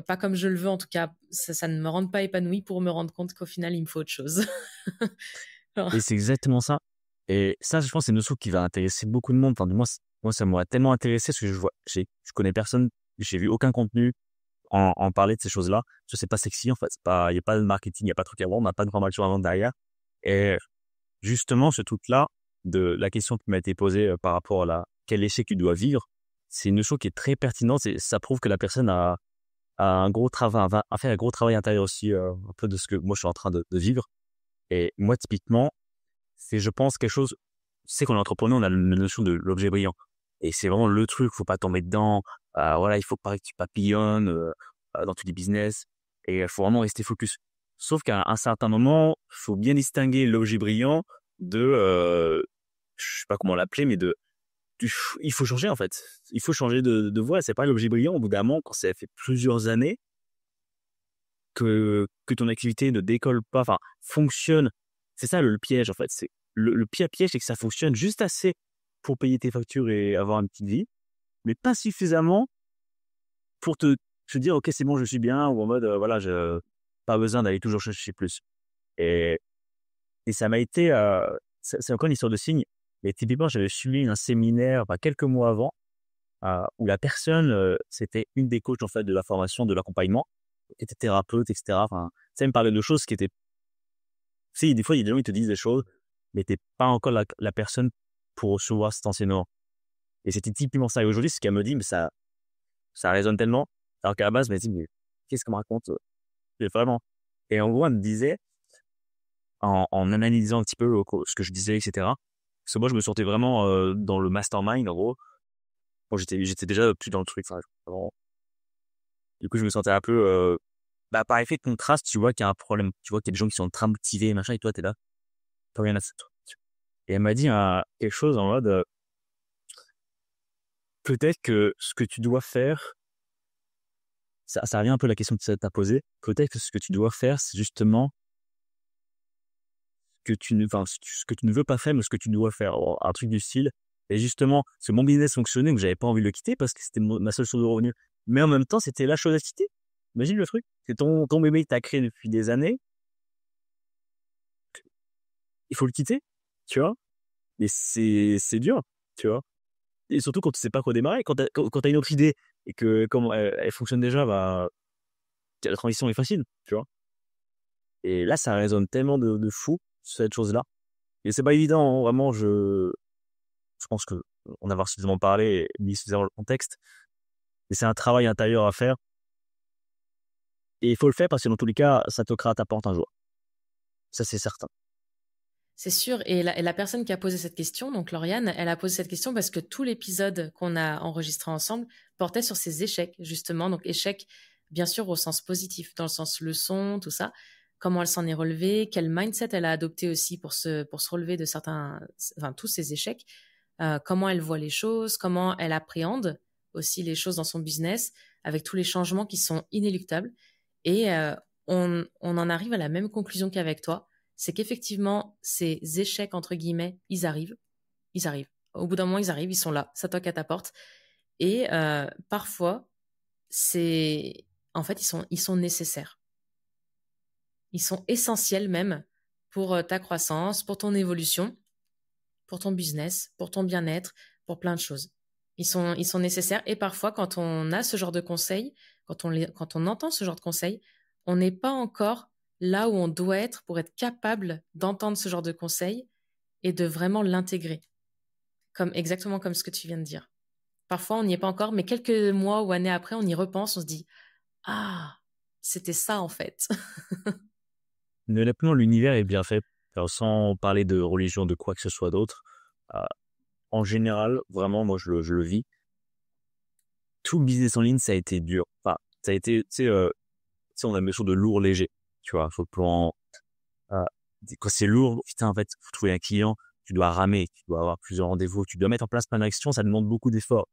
pas comme je le veux. En tout cas, ça ne me rende pas épanouie pour me rendre compte qu'au final, il me faut autre chose. Et c'est exactement ça. Et ça, je pense, c'est une notion qui va intéresser beaucoup de monde. Enfin, moi, ça m'aurait tellement intéressé parce que je connais personne, j'ai vu aucun contenu en parler de ces choses-là. Ça, c'est pas sexy, en fait. Il n'y a pas de marketing, il n'y a pas de truc à vendre, on n'a pas de formation à vendre derrière. Et justement, ce truc-là, de la question qui m'a été posée par rapport à quel échec tu dois vivre, c'est une notion qui est très pertinente et ça prouve que la personne a un gros travail, a fait un gros travail intérieur aussi, un peu de ce que moi je suis en train de vivre. Et moi, typiquement, c'est, je pense, quelque chose, c'est qu'on est entrepreneur, on a la notion de l'objet brillant. Et c'est vraiment le truc, faut pas tomber dedans. Voilà, il faut pas que tu papillonnes dans tous les business. Et il faut vraiment rester focus. Sauf qu'à un certain moment, faut bien distinguer l'objet brillant de, je sais pas comment l'appeler, mais il faut changer en fait. Il faut changer de voie. C'est pas l'objet brillant. Au bout d'un moment, quand ça fait plusieurs années que ton activité ne décolle pas, enfin, fonctionne. C'est ça le piège, en fait. C'est le pire piège, c'est que ça fonctionne juste assez pour payer tes factures et avoir une petite vie, mais pas suffisamment pour te dire, OK, c'est bon, je suis bien, ou en mode, voilà, pas besoin d'aller toujours chercher plus. Et, et ça m'a été, c'est encore une histoire de signe, mais typiquement, j'avais suivi un séminaire, quelques mois avant, où la personne, c'était une des coachs, en fait, de la formation, de l'accompagnement, qui était thérapeute, etc. Enfin, ça me parlait de choses qui étaient, tu sais, des fois, il y a des gens qui te disent des choses, mais t'es pas encore la personne pour recevoir cet enseignement. Et c'était typiquement ça. Et aujourd'hui, ce qu'elle me dit, mais ça résonne tellement. Alors qu'à la base, je me dit, mais qu'est-ce qu'on me raconte? Mais vraiment. Et en gros, elle me disait, en analysant un petit peu ce que je disais, etc. Parce que moi, je me sentais vraiment dans le mastermind, en gros. Bon, j'étais déjà plus dans le truc. Enfin, vraiment. Du coup, je me sentais un peu, par effet de contraste, tu vois qu'il y a un problème. Tu vois qu'il y a des gens qui sont très motivés, machin, et toi, t'es là. T'as rien à ça. Et elle m'a dit quelque chose en mode, peut-être que ce que tu dois faire, ça revient un peu à la question que tu as posée, peut-être que ce que tu dois faire, c'est justement ce que tu ne veux pas faire, mais ce que tu dois faire. Alors, un truc du style. Et justement, ce mon business fonctionnait, donc j'avais pas envie de le quitter parce que c'était ma seule source de revenus. Mais en même temps, c'était la chose à quitter. Imagine le truc. C'est ton bébé que tu as créé depuis des années. Il faut le quitter, tu vois. Mais c'est dur, tu vois. Et surtout quand tu sais pas quoi démarrer, quand t'as une autre idée et que comme elle fonctionne déjà, la transition est facile, tu vois. Et là, ça résonne tellement de fou, cette chose-là. Et c'est pas évident, hein, vraiment, je pense que on a suffisamment parlé et mis suffisamment le contexte. Mais c'est un travail intérieur à faire. Et il faut le faire parce que dans tous les cas, ça toquera à ta porte un jour. Ça, c'est certain. C'est sûr. Et la personne qui a posé cette question, donc Lauriane, elle a posé cette question parce que tout l'épisode qu'on a enregistré ensemble portait sur ses échecs, justement. Donc échecs, bien sûr, au sens positif, dans le sens leçon, tout ça. comment elle s'en est relevée, quel mindset elle a adopté aussi pour se relever de tous ces échecs, comment elle voit les choses, comment elle appréhende aussi les choses dans son business avec tous les changements qui sont inéluctables. Et on en arrive à la même conclusion qu'avec toi, c'est qu'effectivement, ces échecs, entre guillemets, ils arrivent. Au bout d'un moment, ils arrivent, ils sont là, ça toque à ta porte. Et parfois, en fait, ils sont nécessaires. Ils sont essentiels même pour ta croissance, pour ton évolution, pour ton business, pour ton bien-être, pour plein de choses. Ils sont nécessaires. Et parfois, quand on a ce genre de conseils, quand on entend ce genre de conseils, on n'est pas encore là où on doit être pour être capable d'entendre ce genre de conseils et de vraiment l'intégrer. Exactement comme ce que tu viens de dire. Parfois, on n'y est pas encore, mais quelques mois ou années après, on y repense, on se dit « Ah, c'était ça en fait. » Mais honnêtement, l'univers est bien fait. Alors, sans parler de religion, de quoi que ce soit d'autre. euh, En général, vraiment, moi, je le vis. Tout le business en ligne, ça a été dur. Enfin, ça a été, tu sais, on a mis sur de lourd léger. Tu vois, sur le plan, euh, quand c'est lourd, putain, en fait, faut trouver un client, tu dois ramer, tu dois avoir plusieurs rendez-vous, tu dois mettre en place plein d'actions, ça demande beaucoup d'efforts.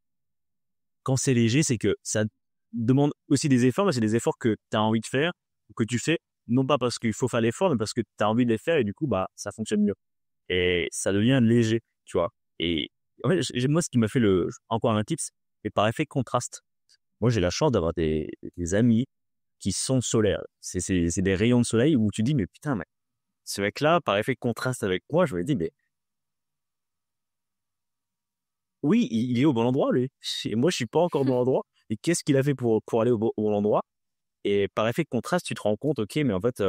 Quand c'est léger, c'est que ça demande aussi des efforts, mais c'est des efforts que tu as envie de faire, que tu fais, non pas parce qu'il faut faire l'effort, mais parce que tu as envie de les faire et du coup, bah, ça fonctionne mieux. Et ça devient léger, tu vois. Et en fait, moi, ce qui m'a fait encore un tips, c'est par effet contraste. Moi, j'ai la chance d'avoir des amis qui sont solaires. C'est des rayons de soleil où tu dis, mais putain, mais ce mec-là, par effet de contraste avec moi, je me dis, mais oui, il est au bon endroit, lui. Et moi, je suis pas encore au bon endroit. Et qu'est-ce qu'il a fait pour aller au bon endroit? Et par effet de contraste, tu te rends compte, ok, mais en fait,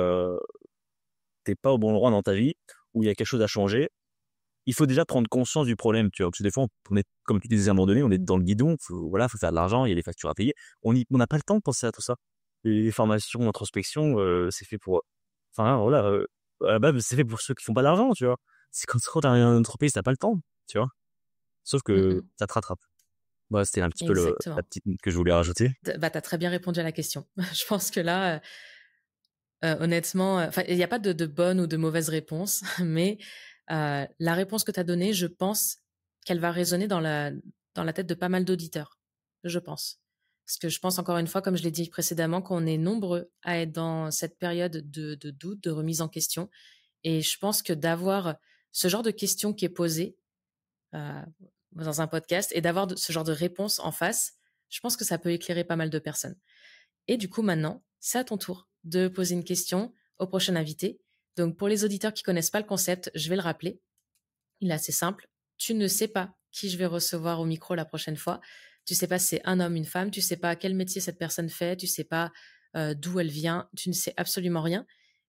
t'es pas au bon endroit dans ta vie, où il y a quelque chose à changer. Il faut déjà prendre conscience du problème, tu vois. Parce que des fois, on est, comme tu disais à un moment donné, on est dans le guidon, voilà, faut faire de l'argent, il y a des factures à payer. On n'a pas le temps de penser à tout ça. Les formations, l'introspection, c'est fait pour, enfin, voilà, à la base, c'est fait pour ceux qui font pas d'argent, tu vois. C'est quand t'as une entreprise, t'as pas le temps, tu vois. Sauf que ça te rattrape. Voilà, c'était un petit peu la Exactement. petite que je voulais rajouter. Bah, tu as très bien répondu à la question. Je pense que là, honnêtement, il n'y a pas de bonne ou de mauvaise réponse, mais la réponse que tu as donnée, je pense qu'elle va résonner dans la tête de pas mal d'auditeurs. Je pense. Parce que je pense encore une fois, comme je l'ai dit précédemment, qu'on est nombreux à être dans cette période de doute, de remise en question. Et je pense que d'avoir ce genre de questions qui est posée dans un podcast et d'avoir ce genre de réponse en face, je pense que ça peut éclairer pas mal de personnes. Et du coup, maintenant, c'est à ton tour de poser une question au prochain invité. Donc, pour les auditeurs qui connaissent pas le concept, je vais le rappeler. Il est assez simple. Tu ne sais pas qui je vais recevoir au micro la prochaine fois. Tu sais pas si c'est un homme, une femme. Tu sais pas quel métier cette personne fait. Tu sais pas d'où elle vient. Tu ne sais absolument rien.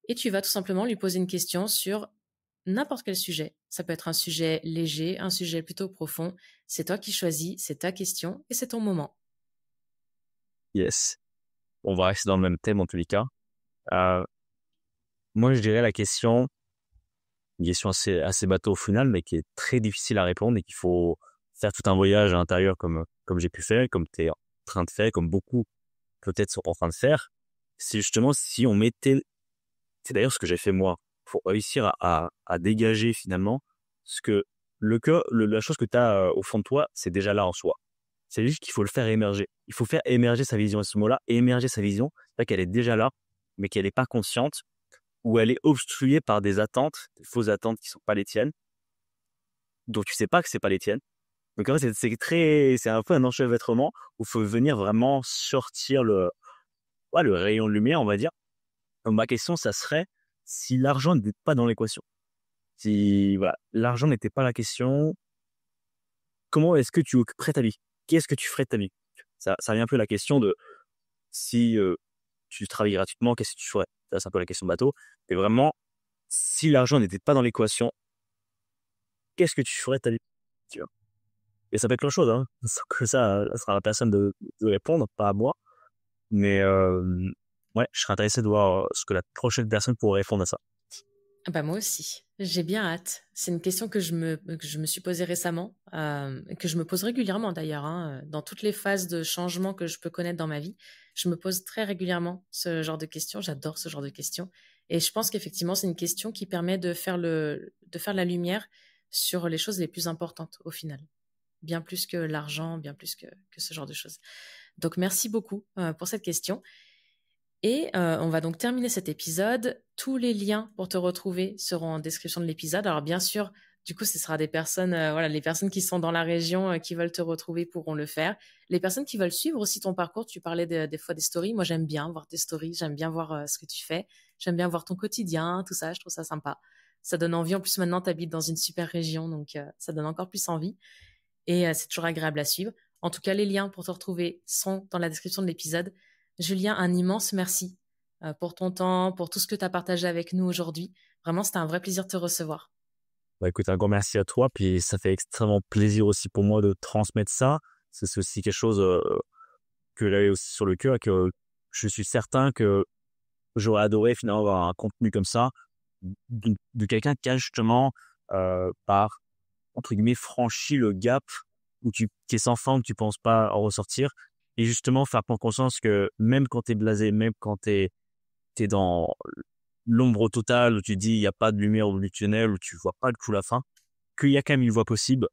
Et tu vas tout simplement lui poser une question sur n'importe quel sujet. Ça peut être un sujet léger, un sujet plutôt profond. C'est toi qui choisis, c'est ta question et c'est ton moment. Yes. On va rester dans le même thème en tous les cas. Euh, Moi, je dirais une question assez bateau au final, mais qui est très difficile à répondre et qu'il faut faire tout un voyage à l'intérieur comme j'ai pu faire, comme tu es en train de faire, comme beaucoup peut-être sont en train de faire. C'est justement si on mettait, c'est d'ailleurs ce que j'ai fait moi, pour réussir à dégager finalement ce que la chose que tu as au fond de toi, c'est déjà là en soi. C'est juste qu'il faut le faire émerger. Il faut faire émerger sa vision. Et ce mot-là, émerger sa vision, c'est pas qu'elle est déjà là, mais qu'elle n'est pas consciente, ou elle est obstruée par des attentes, des fausses attentes qui sont pas les tiennes, dont tu sais pas que c'est pas les tiennes. Donc en fait, c'est un peu un enchevêtrement où il faut venir vraiment sortir le rayon de lumière, on va dire. Donc, ma question, ça serait si l'argent n'était pas dans l'équation. Si voilà, l'argent n'était pas la question, comment est-ce que tu occuperais ta vie? Qu'est-ce que tu ferais de ta vie? Ça revient un peu à la question de si tu travailles gratuitement, qu'est-ce que tu ferais? Ça, c'est un peu la question bateau. Mais vraiment, si l'argent n'était pas dans l'équation, qu'est-ce que tu ferais de ta vie? Tu vois. Et ça peut être plein de choses, hein. Sauf que ça sera à la personne de répondre, pas à moi. Mais ouais, je serais intéressé de voir ce que la prochaine personne pourrait répondre à ça. Ah bah moi aussi, j'ai bien hâte. C'est une question que je me suis posée récemment, que je me pose régulièrement d'ailleurs, hein, dans toutes les phases de changement que je peux connaître dans ma vie. Je me pose très régulièrement ce genre de questions, j'adore ce genre de questions. Et je pense qu'effectivement, c'est une question qui permet de faire la lumière sur les choses les plus importantes au final. Bien plus que l'argent, bien plus que ce genre de choses. Donc, merci beaucoup pour cette question. Et on va donc terminer cet épisode. Tous les liens pour te retrouver seront en description de l'épisode. Alors, bien sûr, du coup, ce sera des personnes, les personnes qui sont dans la région, qui veulent te retrouver pourront le faire. Les personnes qui veulent suivre aussi ton parcours, tu parlais des fois des stories. Moi, j'aime bien voir tes stories, j'aime bien voir ce que tu fais. J'aime bien voir ton quotidien, tout ça, je trouve ça sympa. Ça donne envie. En plus, maintenant, tu habites dans une super région, donc ça donne encore plus envie. Et c'est toujours agréable à suivre. En tout cas, les liens pour te retrouver sont dans la description de l'épisode. Julien, un immense merci pour ton temps, pour tout ce que tu as partagé avec nous aujourd'hui. Vraiment, c'était un vrai plaisir de te recevoir. Bah écoute, un grand merci à toi, puis ça fait extrêmement plaisir aussi pour moi de transmettre ça. C'est aussi quelque chose que j'avais aussi sur le cœur et que je suis certain que j'aurais adoré finalement avoir un contenu comme ça de quelqu'un qui a justement par entre guillemets franchi le gap qui est sans fin, où tu penses pas en ressortir, et justement faire prendre conscience que même quand t'es blasé, même quand t'es dans l'ombre totale, où tu dis il y a pas de lumière au bout du tunnel, où tu vois pas le coup la fin, qu'il y a quand même une voie possible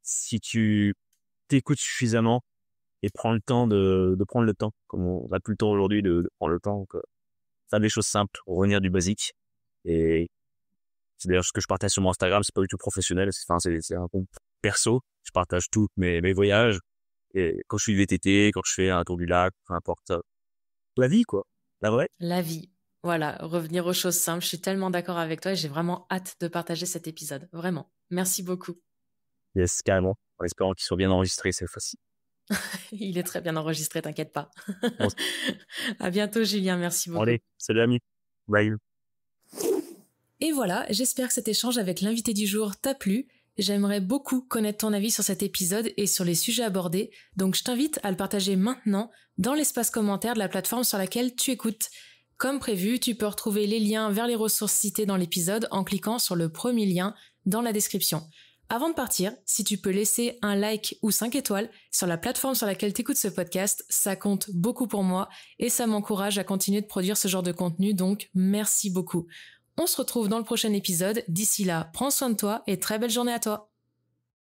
si tu t'écoutes suffisamment et prends le temps de prendre le temps, comme on n'a plus le temps aujourd'hui de prendre le temps, donc faire des choses simples, revenir du basique. Et c'est d'ailleurs ce que je partage sur mon Instagram, c'est pas du tout professionnel, c'est un compte perso, je partage tous mes voyages, et quand je suis VTT, quand je fais un tour du lac, peu importe, la vie quoi, la vraie. La vie. Voilà, revenir aux choses simples. Je suis tellement d'accord avec toi et j'ai vraiment hâte de partager cet épisode. Vraiment. Merci beaucoup. Yes, carrément, en espérant qu'il soit bien enregistré cette fois-ci. Il est très bien enregistré, t'inquiète pas. Bon, À bientôt, Julien. Merci beaucoup. allez, salut amis. Bye. Et voilà, j'espère que cet échange avec l'invité du jour t'a plu. J'aimerais beaucoup connaître ton avis sur cet épisode et sur les sujets abordés, donc je t'invite à le partager maintenant dans l'espace commentaire de la plateforme sur laquelle tu écoutes. Comme prévu, tu peux retrouver les liens vers les ressources citées dans l'épisode en cliquant sur le premier lien dans la description. Avant de partir, si tu peux laisser un like ou 5 étoiles sur la plateforme sur laquelle tu écoutes ce podcast, ça compte beaucoup pour moi et ça m'encourage à continuer de produire ce genre de contenu, donc merci beaucoup. On se retrouve dans le prochain épisode. D'ici là, prends soin de toi et très belle journée à toi.